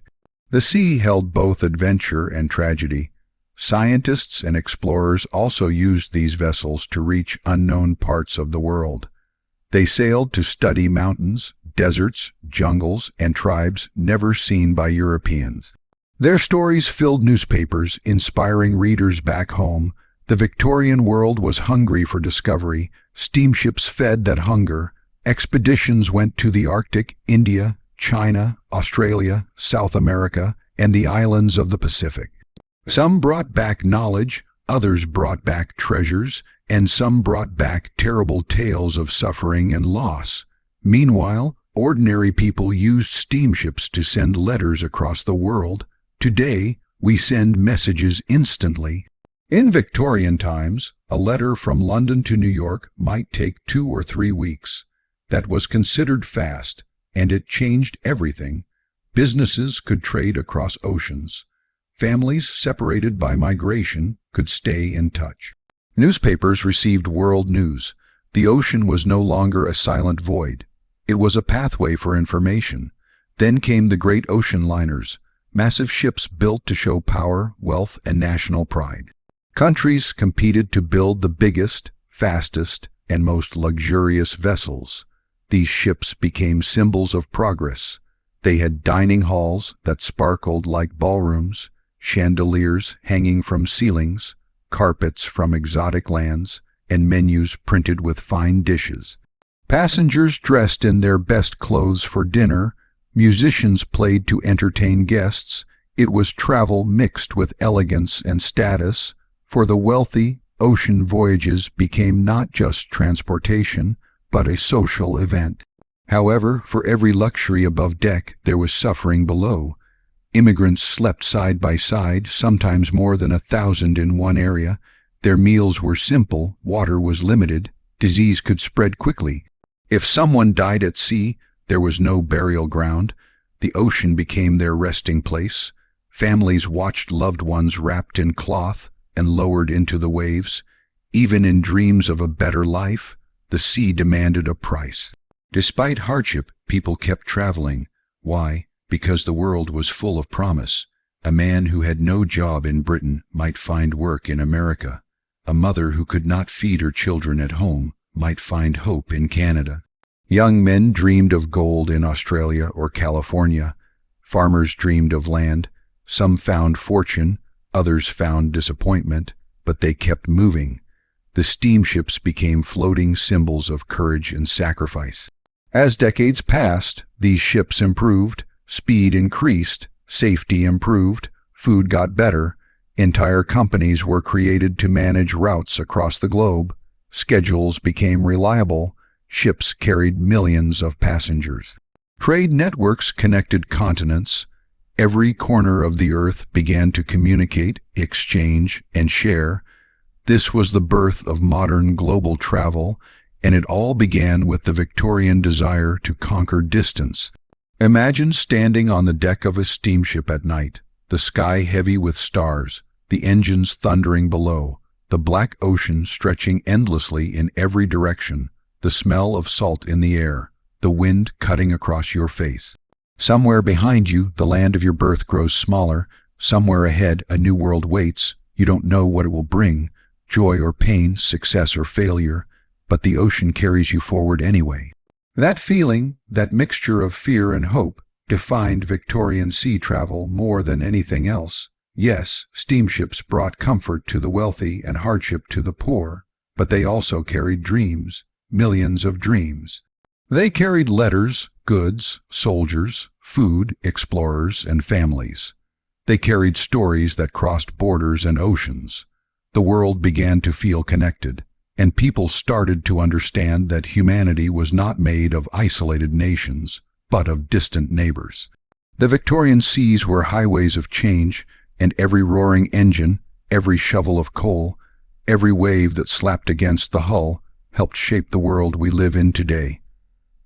The sea held both adventure and tragedy. Scientists and explorers also used these vessels to reach unknown parts of the world. They sailed to study mountains, deserts, jungles, and tribes never seen by Europeans. Their stories filled newspapers, inspiring readers back home. The Victorian world was hungry for discovery. Steamships fed that hunger. Expeditions went to the Arctic, India, China, Australia, South America, and the islands of the Pacific. Some brought back knowledge, others brought back treasures, and some brought back terrible tales of suffering and loss. Meanwhile, ordinary people used steamships to send letters across the world. Today, we send messages instantly. In Victorian times, a letter from London to New York might take 2 or 3 weeks. That was considered fast, and it changed everything. Businesses could trade across oceans. Families separated by migration could stay in touch. Newspapers received world news. The ocean was no longer a silent void. It was a pathway for information. Then came the great ocean liners, massive ships built to show power, wealth, and national pride. Countries competed to build the biggest, fastest, and most luxurious vessels. These ships became symbols of progress. They had dining halls that sparkled like ballrooms, chandeliers hanging from ceilings, carpets from exotic lands, and menus printed with fine dishes. Passengers dressed in their best clothes for dinner, musicians played to entertain guests. It was travel mixed with elegance and status. For the wealthy, ocean voyages became not just transportation, but a social event. However, for every luxury above deck, there was suffering below. Immigrants slept side by side, sometimes more than 1,000 in one area. Their meals were simple, water was limited, disease could spread quickly. If someone died at sea, there was no burial ground. The ocean became their resting place. Families watched loved ones wrapped in cloth and lowered into the waves. Even in dreams of a better life, the sea demanded a price. Despite hardship, people kept traveling. Why? Because the world was full of promise. A man who had no job in Britain might find work in America. A mother who could not feed her children at home might find hope in Canada. Young men dreamed of gold in Australia or California. Farmers dreamed of land. Some found fortune, others found disappointment, but they kept moving. The steamships became floating symbols of courage and sacrifice. As decades passed, these ships improved, speed increased, safety improved, food got better. Entire companies were created to manage routes across the globe. Schedules became reliable. Ships carried millions of passengers. Trade networks connected continents. Every corner of the earth began to communicate, exchange, and share. This was the birth of modern global travel, and it all began with the Victorian desire to conquer distance. Imagine standing on the deck of a steamship at night, the sky heavy with stars, the engines thundering below, the black ocean stretching endlessly in every direction, the smell of salt in the air, the wind cutting across your face. Somewhere behind you, the land of your birth grows smaller. Somewhere ahead, a new world waits. You don't know what it will bring, joy or pain, success or failure, but the ocean carries you forward anyway. That feeling, that mixture of fear and hope, defined Victorian sea travel more than anything else. Yes, steamships brought comfort to the wealthy and hardship to the poor, but they also carried dreams, millions of dreams. They carried letters, goods, soldiers, food, explorers, and families. They carried stories that crossed borders and oceans. The world began to feel connected, and people started to understand that humanity was not made of isolated nations, but of distant neighbors. The Victorian seas were highways of change, and every roaring engine, every shovel of coal, every wave that slapped against the hull helped shape the world we live in today.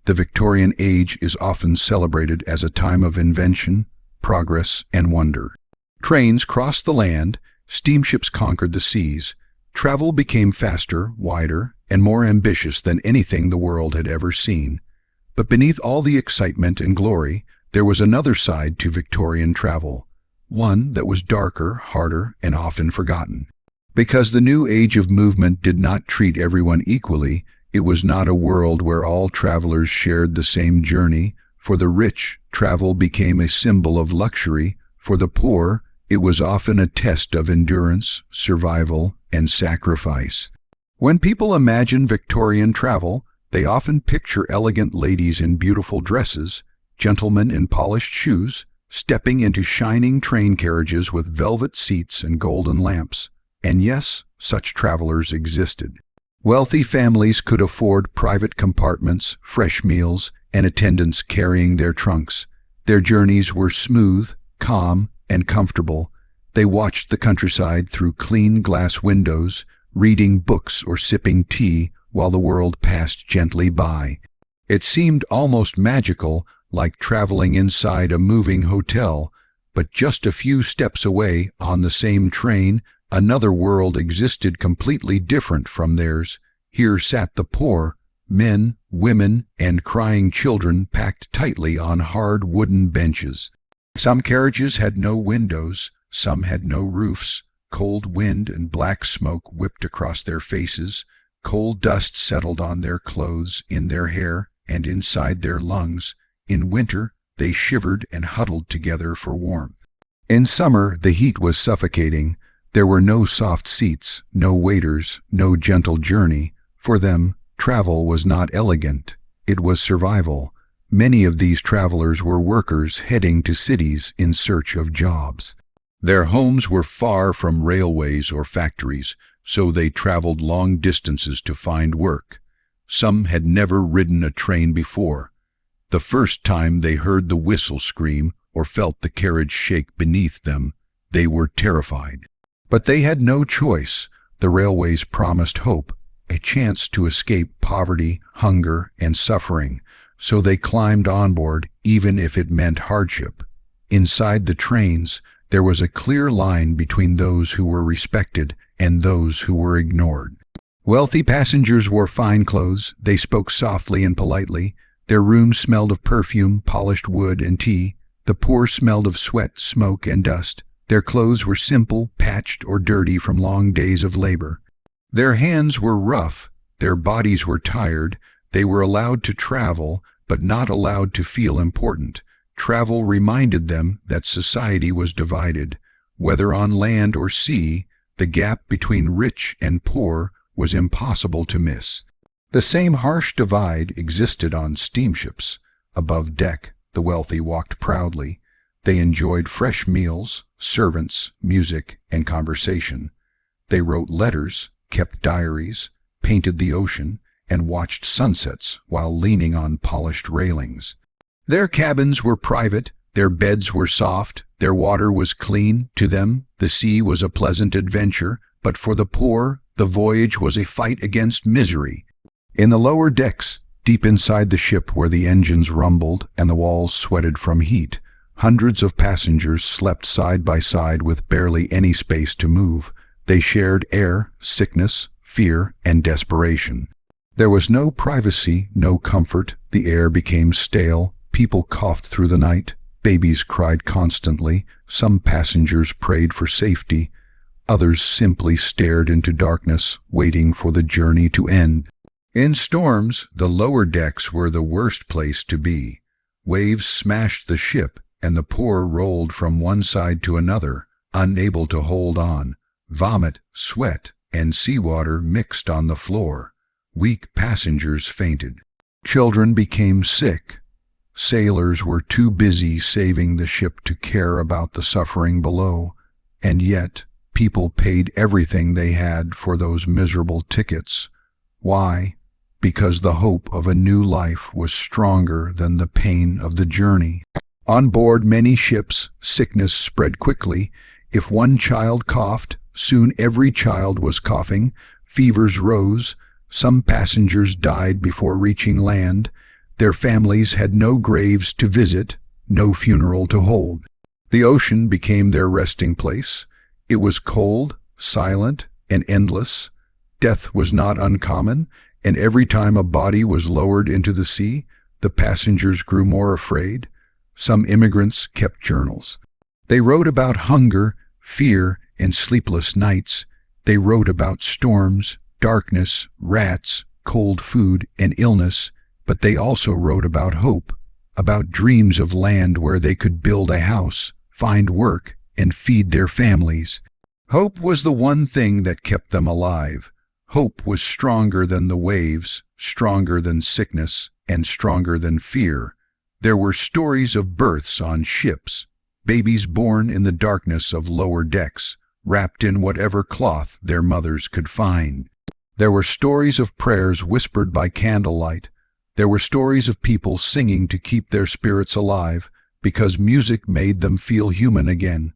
The Victorian age is often celebrated as a time of invention, progress, and wonder. Trains crossed the land, steamships conquered the seas. Travel became faster, wider, and more ambitious than anything the world had ever seen. But beneath all the excitement and glory, there was another side to Victorian travel, one that was darker, harder, and often forgotten. Because the new age of movement did not treat everyone equally, it was not a world where all travelers shared the same journey. For the rich, travel became a symbol of luxury. For the poor, it was often a test of endurance, survival, and sacrifice. When people imagine Victorian travel, they often picture elegant ladies in beautiful dresses, gentlemen in polished shoes, stepping into shining train carriages with velvet seats and golden lamps. And yes, such travelers existed. Wealthy families could afford private compartments, fresh meals, and attendants carrying their trunks. Their journeys were smooth, calm, and comfortable. They watched the countryside through clean glass windows, reading books or sipping tea while the world passed gently by. It seemed almost magical, like traveling inside a moving hotel, but just a few steps away, on the same train, another world existed completely different from theirs. Here sat the poor, men, women, and crying children packed tightly on hard wooden benches. Some carriages had no windows, some had no roofs. Cold wind and black smoke whipped across their faces. Cold dust settled on their clothes, in their hair, and inside their lungs. In winter, they shivered and huddled together for warmth. In summer, the heat was suffocating. There were no soft seats, no waiters, no gentle journey. For them, travel was not elegant. It was survival. Many of these travelers were workers heading to cities in search of jobs. Their homes were far from railways or factories, so they traveled long distances to find work. Some had never ridden a train before. The first time they heard the whistle scream or felt the carriage shake beneath them, they were terrified. But they had no choice. The railways promised hope, a chance to escape poverty, hunger, and suffering, so they climbed on board even if it meant hardship. Inside the trains, there was a clear line between those who were respected and those who were ignored. Wealthy passengers wore fine clothes. They spoke softly and politely. Their rooms smelled of perfume, polished wood, and tea. The poor smelled of sweat, smoke, and dust. Their clothes were simple, patched, or dirty from long days of labor. Their hands were rough. Their bodies were tired. They were allowed to travel, but not allowed to feel important. Travel reminded them that society was divided. Whether on land or sea, the gap between rich and poor was impossible to miss. The same harsh divide existed on steamships. Above deck, the wealthy walked proudly. They enjoyed fresh meals, servants, music, and conversation. They wrote letters, kept diaries, painted the ocean, and watched sunsets while leaning on polished railings. Their cabins were private, their beds were soft, their water was clean. To them, the sea was a pleasant adventure, but for the poor, the voyage was a fight against misery. In the lower decks, deep inside the ship where the engines rumbled and the walls sweated from heat, hundreds of passengers slept side by side with barely any space to move. They shared air, sickness, fear, and desperation. There was no privacy, no comfort. The air became stale. People coughed through the night. Babies cried constantly. Some passengers prayed for safety. Others simply stared into darkness, waiting for the journey to end. In storms, the lower decks were the worst place to be. Waves smashed the ship, and the poor rolled from one side to another, unable to hold on. Vomit, sweat, and seawater mixed on the floor. Weak passengers fainted. Children became sick. Sailors were too busy saving the ship to care about the suffering below, and yet people paid everything they had for those miserable tickets. Why? Because the hope of a new life was stronger than the pain of the journey. On board many ships, sickness spread quickly. If one child coughed, soon every child was coughing. Fevers rose. Some passengers died before reaching land. Their families had no graves to visit, no funeral to hold. The ocean became their resting place. It was cold, silent, and endless. Death was not uncommon, and every time a body was lowered into the sea, the passengers grew more afraid. Some immigrants kept journals. They wrote about hunger, fear, and sleepless nights. They wrote about storms, darkness, rats, cold food, and illness. But they also wrote about hope, about dreams of land where they could build a house, find work, and feed their families. Hope was the one thing that kept them alive. Hope was stronger than the waves, stronger than sickness, and stronger than fear. There were stories of births on ships, babies born in the darkness of lower decks, wrapped in whatever cloth their mothers could find. There were stories of prayers whispered by candlelight. There were stories of people singing to keep their spirits alive, because music made them feel human again.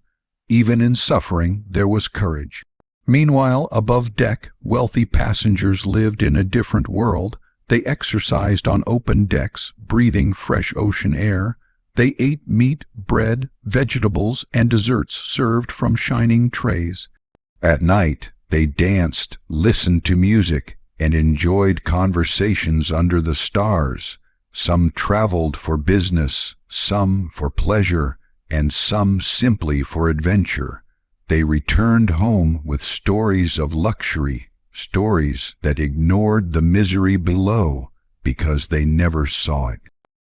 Even in suffering, there was courage. Meanwhile, above deck, wealthy passengers lived in a different world. They exercised on open decks, breathing fresh ocean air. They ate meat, bread, vegetables, and desserts served from shining trays. At night, they danced, listened to music, and enjoyed conversations under the stars. Some traveled for business, some for pleasure, and some simply for adventure. They returned home with stories of luxury, stories that ignored the misery below because they never saw it.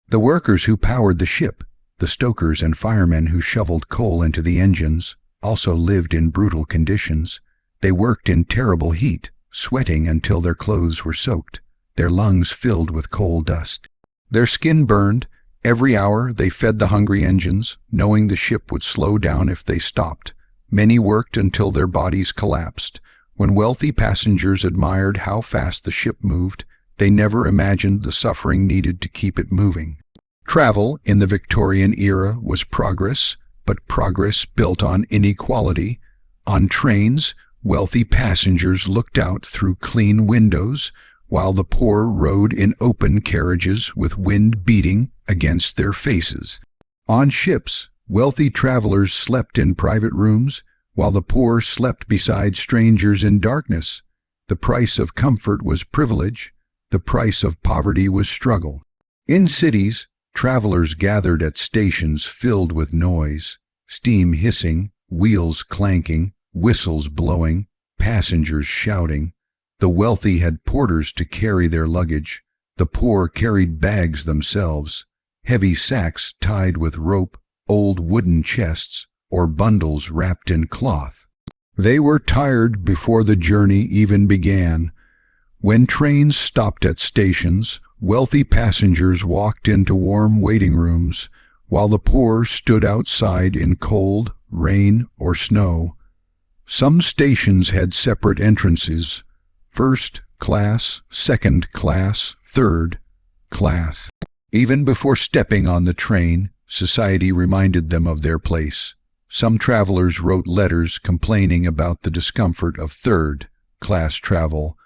The workers who powered the ship, the stokers and firemen who shoveled coal into the engines, also lived in brutal conditions. They worked in terrible heat, sweating until their clothes were soaked, their lungs filled with coal dust. Their skin burned. Every hour they fed the hungry engines, knowing the ship would slow down if they stopped. Many worked until their bodies collapsed. When wealthy passengers admired how fast the ship moved, they never imagined the suffering needed to keep it moving. Travel in the Victorian era was progress, but progress built on inequality. On trains, wealthy passengers looked out through clean windows, while the poor rode in open carriages with wind beating against their faces. On ships, wealthy travelers slept in private rooms, while the poor slept beside strangers in darkness. The price of comfort was privilege. The price of poverty was struggle. In cities, travelers gathered at stations filled with noise, steam hissing, wheels clanking, whistles blowing, passengers shouting. The wealthy had porters to carry their luggage. The poor carried bags themselves, heavy sacks tied with rope, old wooden chests, or bundles wrapped in cloth. They were tired before the journey even began. When trains stopped at stations, wealthy passengers walked into warm waiting rooms, while the poor stood outside in cold, rain, or snow. Some stations had separate entrances: first class, second class, third class. Even before stepping on the train, society reminded them of their place. Some travelers wrote letters complaining about the discomfort of third-class travel.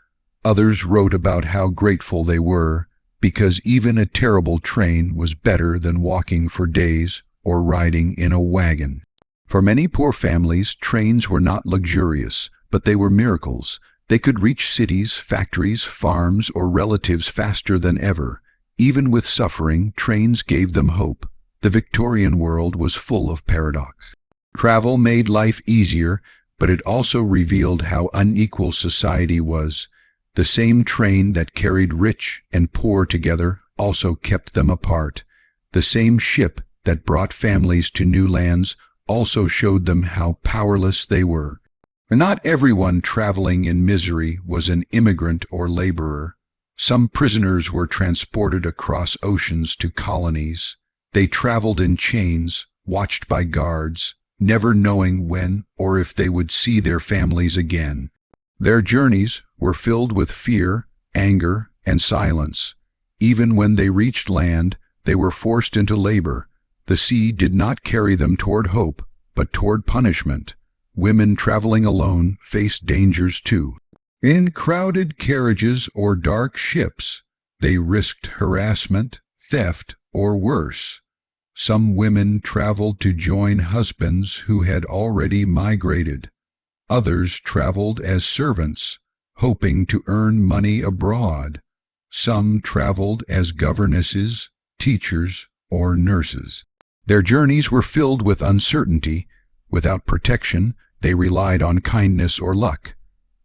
Others wrote about how grateful they were, because even a terrible train was better than walking for days or riding in a wagon. For many poor families, trains were not luxurious, but they were miracles. They could reach cities, factories, farms, or relatives faster than ever. Even with suffering, trains gave them hope. The Victorian world was full of paradox. Travel made life easier, but it also revealed how unequal society was. The same train that carried rich and poor together also kept them apart. The same ship that brought families to new lands also showed them how powerless they were. Not everyone traveling in misery was an immigrant or laborer. Some prisoners were transported across oceans to colonies. They traveled in chains, watched by guards, never knowing when or if they would see their families again. Their journeys were filled with fear, anger, and silence. Even when they reached land, they were forced into labor. The sea did not carry them toward hope, but toward punishment. Women traveling alone faced dangers too. In crowded carriages or dark ships, they risked harassment, theft, or worse. Some women traveled to join husbands who had already migrated. Others traveled as servants, hoping to earn money abroad. Some traveled as governesses, teachers, or nurses. Their journeys were filled with uncertainty. Without protection, they relied on kindness or luck.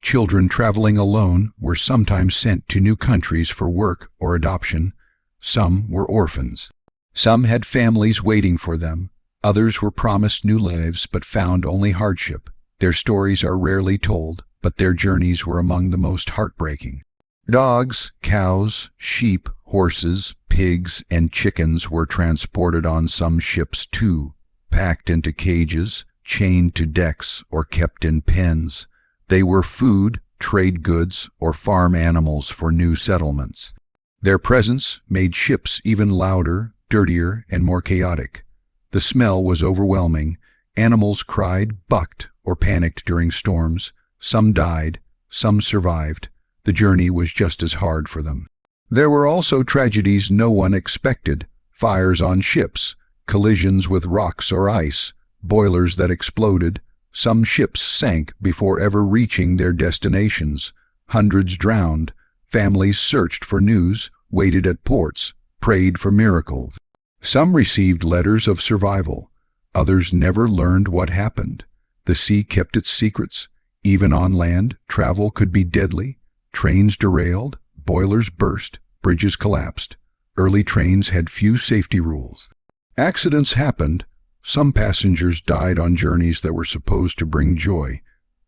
Children traveling alone were sometimes sent to new countries for work or adoption. Some were orphans. Some had families waiting for them. Others were promised new lives but found only hardship. Their stories are rarely told, but their journeys were among the most heartbreaking. Dogs, cows, sheep, horses, pigs, and chickens were transported on some ships too, packed into cages. chained to decks or kept in pens. They were food, trade goods, or farm animals for new settlements. Their presence made ships even louder, dirtier, and more chaotic. The smell was overwhelming. Animals cried, bucked, or panicked during storms. Some died, some survived. The journey was just as hard for them. There were also tragedies no one expected: fires on ships, collisions with rocks or ice, boilers that exploded. Some ships sank before ever reaching their destinations. Hundreds drowned. Families searched for news, waited at ports, prayed for miracles. Some received letters of survival. Others never learned what happened. The sea kept its secrets. Even on land, travel could be deadly. Trains derailed, boilers burst, bridges collapsed. Early trains had few safety rules. Accidents happened. Some passengers died on journeys that were supposed to bring joy.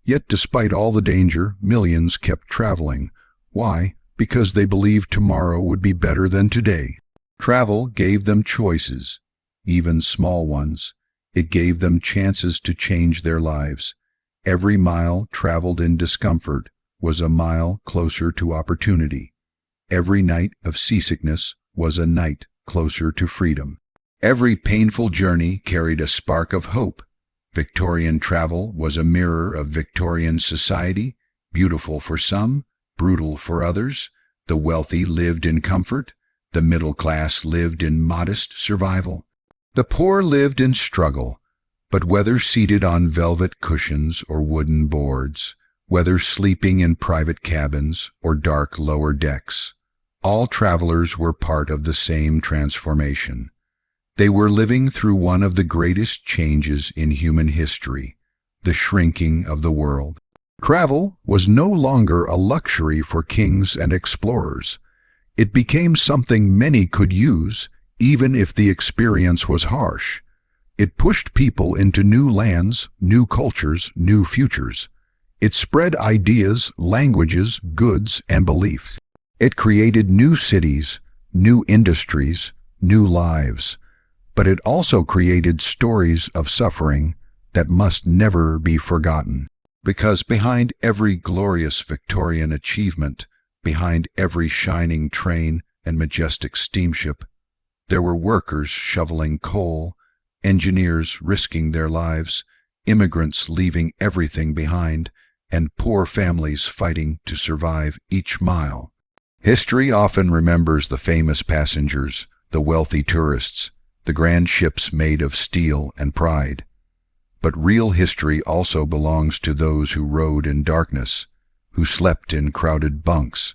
Yet despite all the danger, millions kept traveling. Why? Because they believed tomorrow would be better than today. Travel gave them choices, even small ones. It gave them chances to change their lives. Every mile traveled in discomfort was a mile closer to opportunity. Every night of seasickness was a night closer to freedom. Every painful journey carried a spark of hope. Victorian travel was a mirror of Victorian society, beautiful for some, brutal for others. The wealthy lived in comfort. The middle class lived in modest survival. The poor lived in struggle. But whether seated on velvet cushions or wooden boards, whether sleeping in private cabins or dark lower decks, all travelers were part of the same transformation. They were living through one of the greatest changes in human history, the shrinking of the world. Travel was no longer a luxury for kings and explorers. It became something many could use, even if the experience was harsh. It pushed people into new lands, new cultures, new futures. It spread ideas, languages, goods, and beliefs. It created new cities, new industries, new lives. But it also created stories of suffering that must never be forgotten. Because behind every glorious Victorian achievement, behind every shining train and majestic steamship, there were workers shoveling coal, engineers risking their lives, immigrants leaving everything behind, and poor families fighting to survive each mile. History often remembers the famous passengers, the wealthy tourists, the grand ships made of steel and pride. But real history also belongs to those who rode in darkness, who slept in crowded bunks,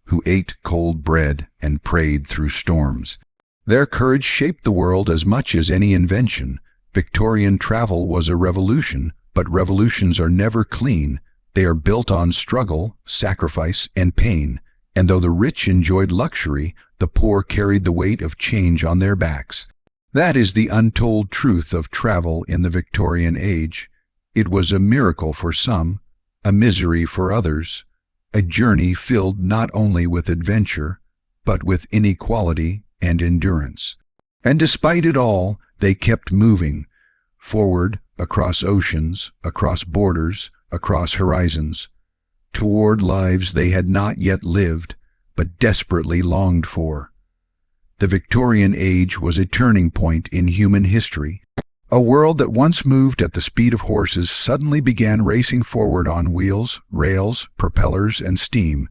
who ate cold bread and prayed through storms. Their courage shaped the world as much as any invention. Victorian travel was a revolution, but revolutions are never clean. They are built on struggle, sacrifice, and pain. And though the rich enjoyed luxury, the poor carried the weight of change on their backs. That is the untold truth of travel in the Victorian age. It was a miracle for some, a misery for others, a journey filled not only with adventure, but with inequality and endurance. And despite it all, they kept moving forward across oceans, across borders, across horizons, toward lives they had not yet lived, but desperately longed for. The Victorian age was a turning point in human history. A world that once moved at the speed of horses suddenly began racing forward on wheels, rails, propellers, and steam.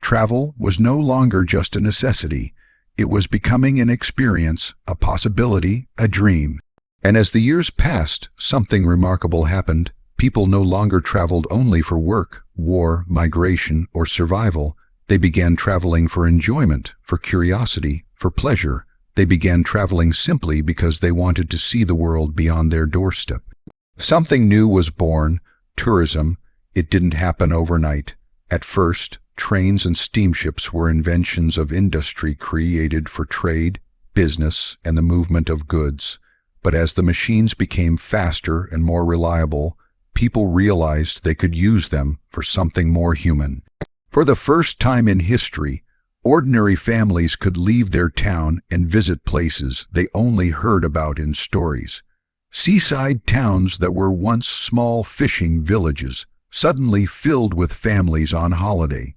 Travel was no longer just a necessity. It was becoming an experience, a possibility, a dream. And as the years passed, something remarkable happened. People no longer traveled only for work, war, migration, or survival. They began traveling for enjoyment, for curiosity, for pleasure. They began traveling simply because they wanted to see the world beyond their doorstep. Something new was born, tourism. It didn't happen overnight. At first, trains and steamships were inventions of industry created for trade, business, and the movement of goods. But as the machines became faster and more reliable, people realized they could use them for something more human. For the first time in history, ordinary families could leave their town and visit places they only heard about in stories. Seaside towns that were once small fishing villages suddenly filled with families on holiday.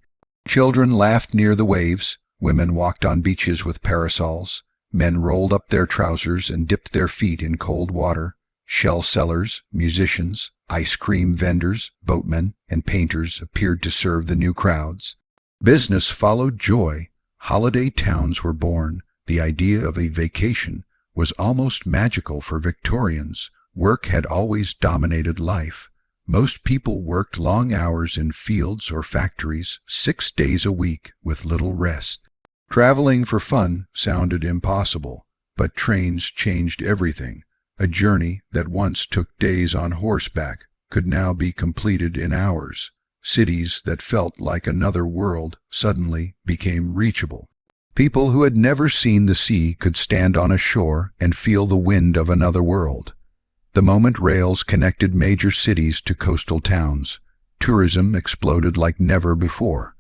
Children laughed near the waves, women walked on beaches with parasols, men rolled up their trousers and dipped their feet in cold water. Shell sellers, musicians, ice cream vendors, boatmen, and painters appeared to serve the new crowds. Business followed joy. Holiday towns were born. The idea of a vacation was almost magical for Victorians. Work had always dominated life. Most people worked long hours in fields or factories, 6 days a week, with little rest. Traveling for fun sounded impossible, but trains changed everything. A journey that once took days on horseback could now be completed in hours. Cities that felt like another world suddenly became reachable. People who had never seen the sea could stand on a shore and feel the wind of another world. The moment rails connected major cities to coastal towns, tourism exploded like never before.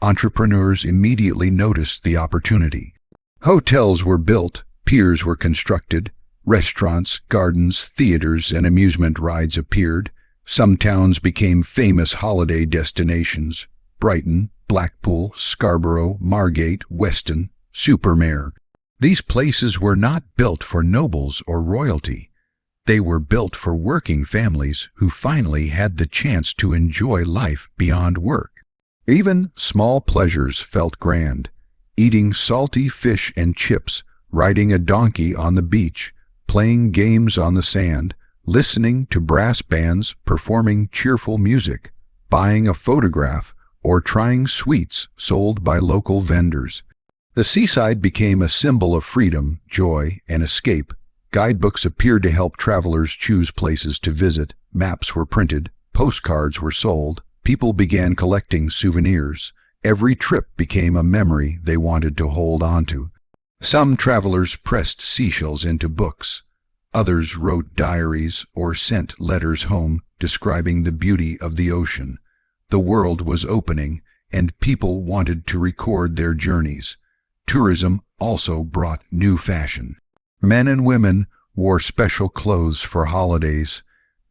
Entrepreneurs immediately noticed the opportunity. Hotels were built, piers were constructed, restaurants, gardens, theaters, and amusement rides appeared. Some towns became famous holiday destinations: Brighton, Blackpool, Scarborough, Margate, Weston, Supermare. These places were not built for nobles or royalty. They were built for working families who finally had the chance to enjoy life beyond work. Even small pleasures felt grand: eating salty fish and chips, riding a donkey on the beach, playing games on the sand, listening to brass bands performing cheerful music, buying a photograph, or trying sweets sold by local vendors. The seaside became a symbol of freedom, joy, and escape. Guidebooks appeared to help travelers choose places to visit. Maps were printed, postcards were sold, people began collecting souvenirs. Every trip became a memory they wanted to hold on to. Some travelers pressed seashells into books. Others wrote diaries or sent letters home describing the beauty of the ocean. The world was opening, and people wanted to record their journeys. Tourism also brought new fashion. Men and women wore special clothes for holidays.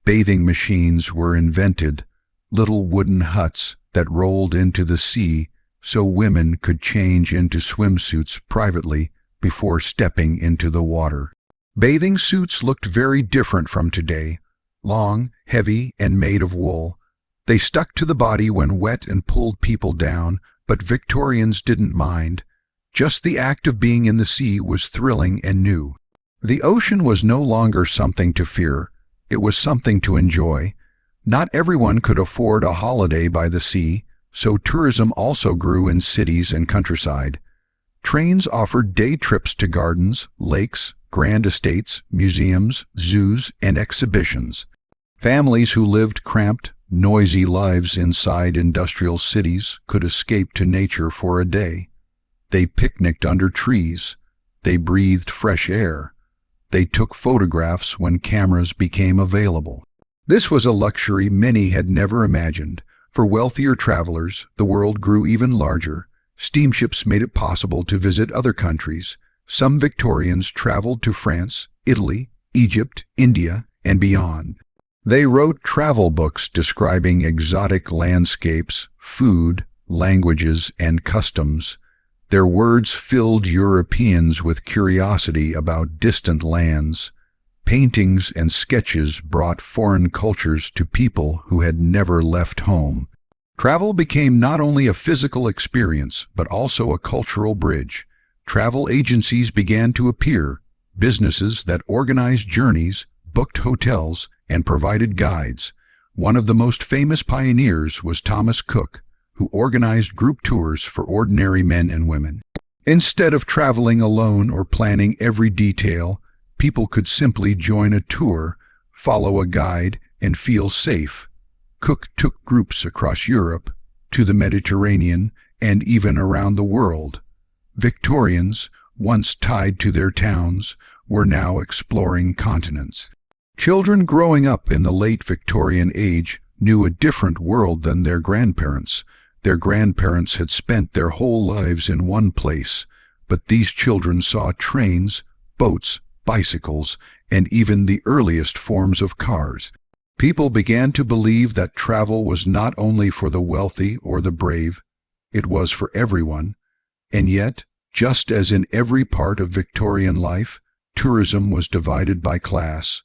Bathing machines were invented, little wooden huts that rolled into the sea so women could change into swimsuits privately before stepping into the water. Bathing suits looked very different from today: long, heavy, and made of wool. They stuck to the body when wet and pulled people down, but Victorians didn't mind. Just the act of being in the sea was thrilling and new. The ocean was no longer something to fear, it was something to enjoy. Not everyone could afford a holiday by the sea, so tourism also grew in cities and countryside. Trains offered day trips to gardens, lakes, grand estates, museums, zoos, and exhibitions. Families who lived cramped, noisy lives inside industrial cities could escape to nature for a day. They picnicked under trees. They breathed fresh air. They took photographs when cameras became available. This was a luxury many had never imagined. For wealthier travelers, the world grew even larger. Steamships made it possible to visit other countries. Some Victorians traveled to France, Italy, Egypt, India, and beyond. They wrote travel books describing exotic landscapes, food, languages, and customs. Their words filled Europeans with curiosity about distant lands. Paintings and sketches brought foreign cultures to people who had never left home. Travel became not only a physical experience, but also a cultural bridge. Travel agencies began to appear, businesses that organized journeys, booked hotels, and provided guides. One of the most famous pioneers was Thomas Cook, who organized group tours for ordinary men and women. Instead of traveling alone or planning every detail, people could simply join a tour, follow a guide, and feel safe. Cook took groups across Europe, to the Mediterranean, and even around the world. Victorians, once tied to their towns, were now exploring continents. Children growing up in the late Victorian age knew a different world than their grandparents. Their grandparents had spent their whole lives in one place, but these children saw trains, boats, bicycles, and even the earliest forms of cars. People began to believe that travel was not only for the wealthy or the brave, it was for everyone. And yet, just as in every part of Victorian life, tourism was divided by class.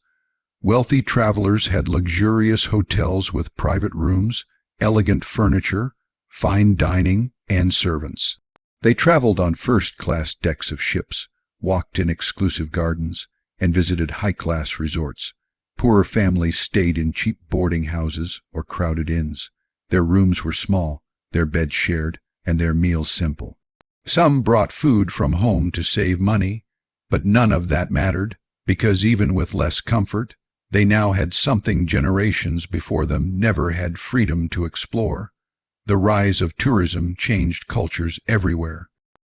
Wealthy travelers had luxurious hotels with private rooms, elegant furniture, fine dining, and servants. They traveled on first-class decks of ships, walked in exclusive gardens, and visited high-class resorts. Poorer families stayed in cheap boarding houses or crowded inns. Their rooms were small, their beds shared, and their meals simple. Some brought food from home to save money, but none of that mattered, because even with less comfort, they now had something generations before them never had freedom to explore. The rise of tourism changed cultures everywhere.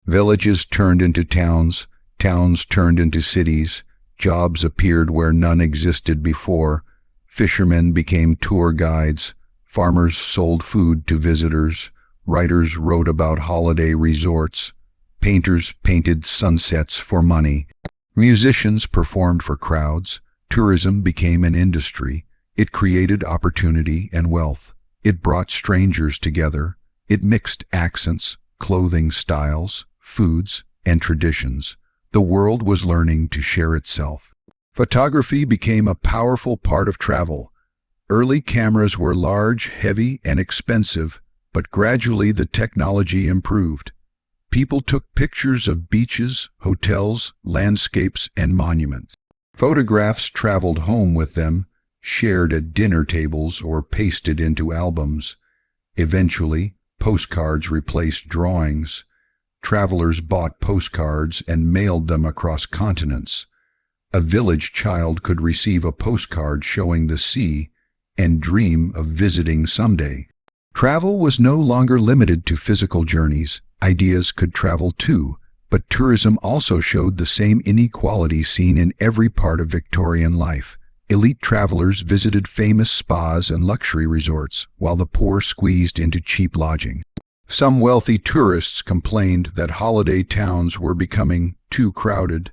Villages turned into towns, towns turned into cities, jobs appeared where none existed before, fishermen became tour guides, farmers sold food to visitors, writers wrote about holiday resorts, painters painted sunsets for money, musicians performed for crowds. Tourism became an industry. It created opportunity and wealth. It brought strangers together. It mixed accents, clothing styles, foods, and traditions. The world was learning to share itself. Photography became a powerful part of travel. Early cameras were large, heavy, and expensive, but gradually the technology improved. People took pictures of beaches, hotels, landscapes, and monuments. Photographs traveled home with them, shared at dinner tables or pasted into albums. Eventually, postcards replaced drawings. Travelers bought postcards and mailed them across continents. A village child could receive a postcard showing the sea and dream of visiting someday. Travel was no longer limited to physical journeys. Ideas could travel too, but tourism also showed the same inequality seen in every part of Victorian life. Elite travelers visited famous spas and luxury resorts, while the poor squeezed into cheap lodging. Some wealthy tourists complained that holiday towns were becoming too crowded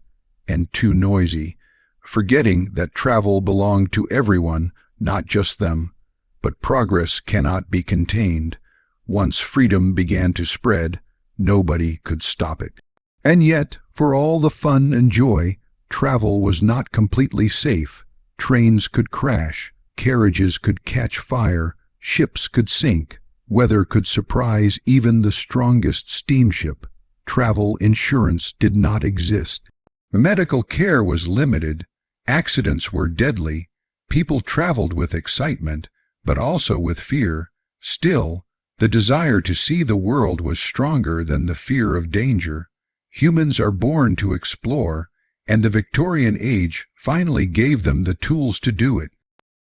and too noisy, forgetting that travel belonged to everyone, not just them. But progress cannot be contained. Once freedom began to spread, nobody could stop it. And yet, for all the fun and joy, travel was not completely safe. Trains could crash, carriages could catch fire, ships could sink, weather could surprise even the strongest steamship. Travel insurance did not exist. Medical care was limited, accidents were deadly, people traveled with excitement, but also with fear. Still, the desire to see the world was stronger than the fear of danger. Humans are born to explore, and the Victorian age finally gave them the tools to do it.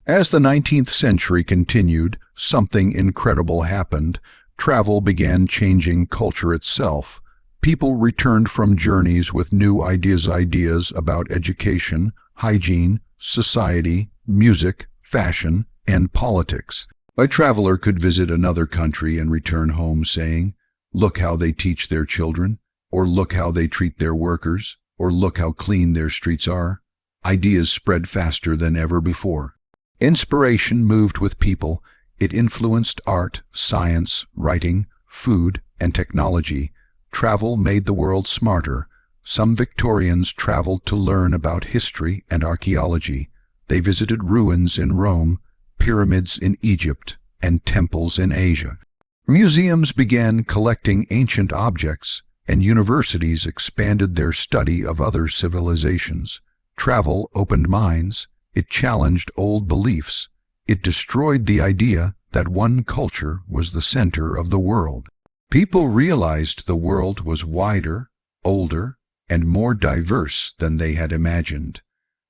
As the 19th century continued, something incredible happened. Travel began changing culture itself. People returned from journeys with new ideas about education, hygiene, society, music, fashion, and politics. A traveler could visit another country and return home saying, "Look how they teach their children," or "Look how they treat their workers," or "Look how clean their streets are." Ideas spread faster than ever before. Inspiration moved with people. It influenced art, science, writing, food, and technology. Travel made the world smarter. Some Victorians traveled to learn about history and archaeology. They visited ruins in Rome, pyramids in Egypt, and temples in Asia. Museums began collecting ancient objects, and universities expanded their study of other civilizations. Travel opened minds. It challenged old beliefs. It destroyed the idea that one culture was the center of the world. People realized the world was wider, older, and more diverse than they had imagined.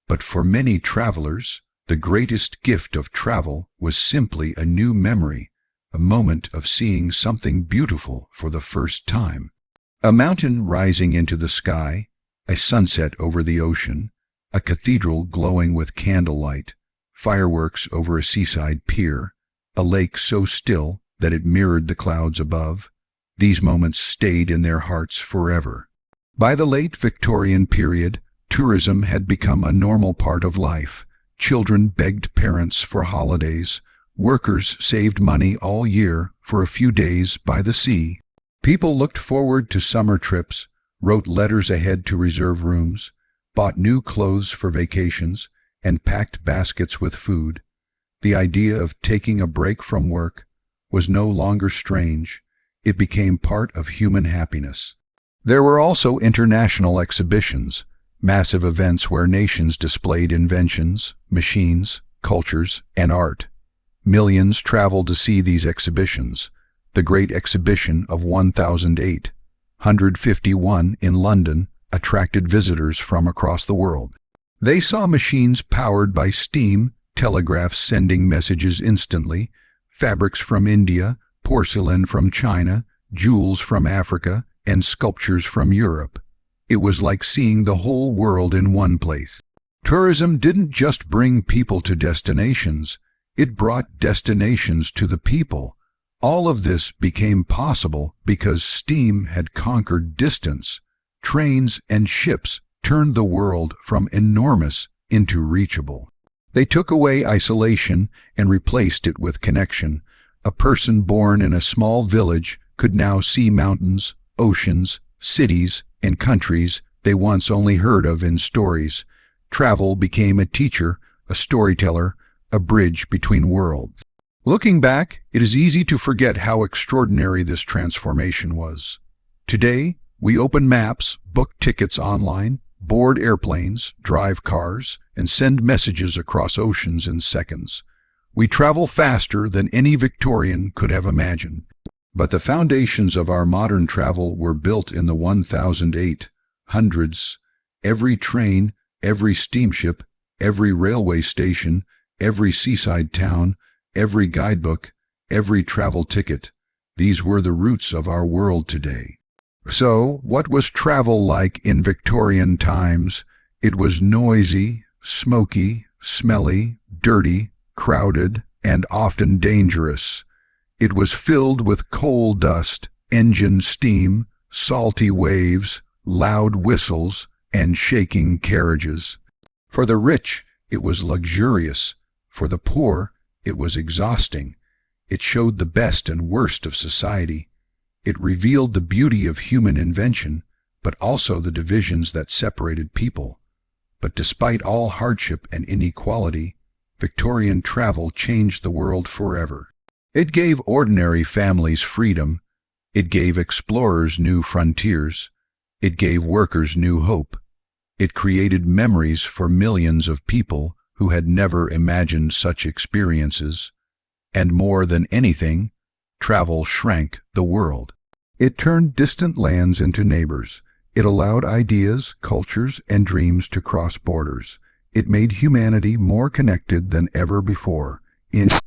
But for many travelers, the greatest gift of travel was simply a new memory, a moment of seeing something beautiful for the first time. A mountain rising into the sky, a sunset over the ocean, a cathedral glowing with candlelight, fireworks over a seaside pier, a lake so still that it mirrored the clouds above. These moments stayed in their hearts forever. By the late Victorian period, Tourism had become a normal part of life. Children begged parents for holidays. Workers saved money all year for a few days by the sea. People looked forward to summer trips, wrote letters ahead to reserve rooms, bought new clothes for vacations, and packed baskets with food. The idea of taking a break from work was no longer strange. It became part of human happiness. There were also international exhibitions, massive events where nations displayed inventions, machines, cultures, and art. Millions traveled to see these exhibitions. The Great Exhibition of 1008, 151 in London, attracted visitors from across the world. They saw machines powered by steam, telegraphs sending messages instantly, fabrics from India, porcelain from China, jewels from Africa, and sculptures from Europe. It was like seeing the whole world in one place. Tourism didn't just bring people to destinations, it brought destinations to the people. All of this became possible because steam had conquered distance. Trains and ships turned the world from enormous into reachable. They took away isolation and replaced it with connection. A person born in a small village could now see mountains, oceans, cities, and countries they once only heard of in stories. Travel became a teacher, a storyteller, a bridge between worlds. Looking back, it is easy to forget how extraordinary this transformation was. Today, we open maps, book tickets online, board airplanes, drive cars, and send messages across oceans in seconds. We travel faster than any Victorian could have imagined. But the foundations of our modern travel were built in the 1800s. Every train, every steamship, every railway station, every seaside town, every guidebook, every travel ticket. These were the roots of our world today. So, what was travel like in Victorian times? It was noisy, smoky, smelly, dirty, crowded, and often dangerous. It was filled with coal dust, engine steam, salty waves, loud whistles, and shaking carriages. For the rich, it was luxurious. For the poor, it was exhausting. It showed the best and worst of society. It revealed the beauty of human invention, but also the divisions that separated people. But despite all hardship and inequality, Victorian travel changed the world forever. It gave ordinary families freedom. It gave explorers new frontiers. It gave workers new hope. It created memories for millions of people who had never imagined such experiences. And more than anything, travel shrank the world. It turned distant lands into neighbors. It allowed ideas, cultures, and dreams to cross borders. It made humanity more connected than ever before. In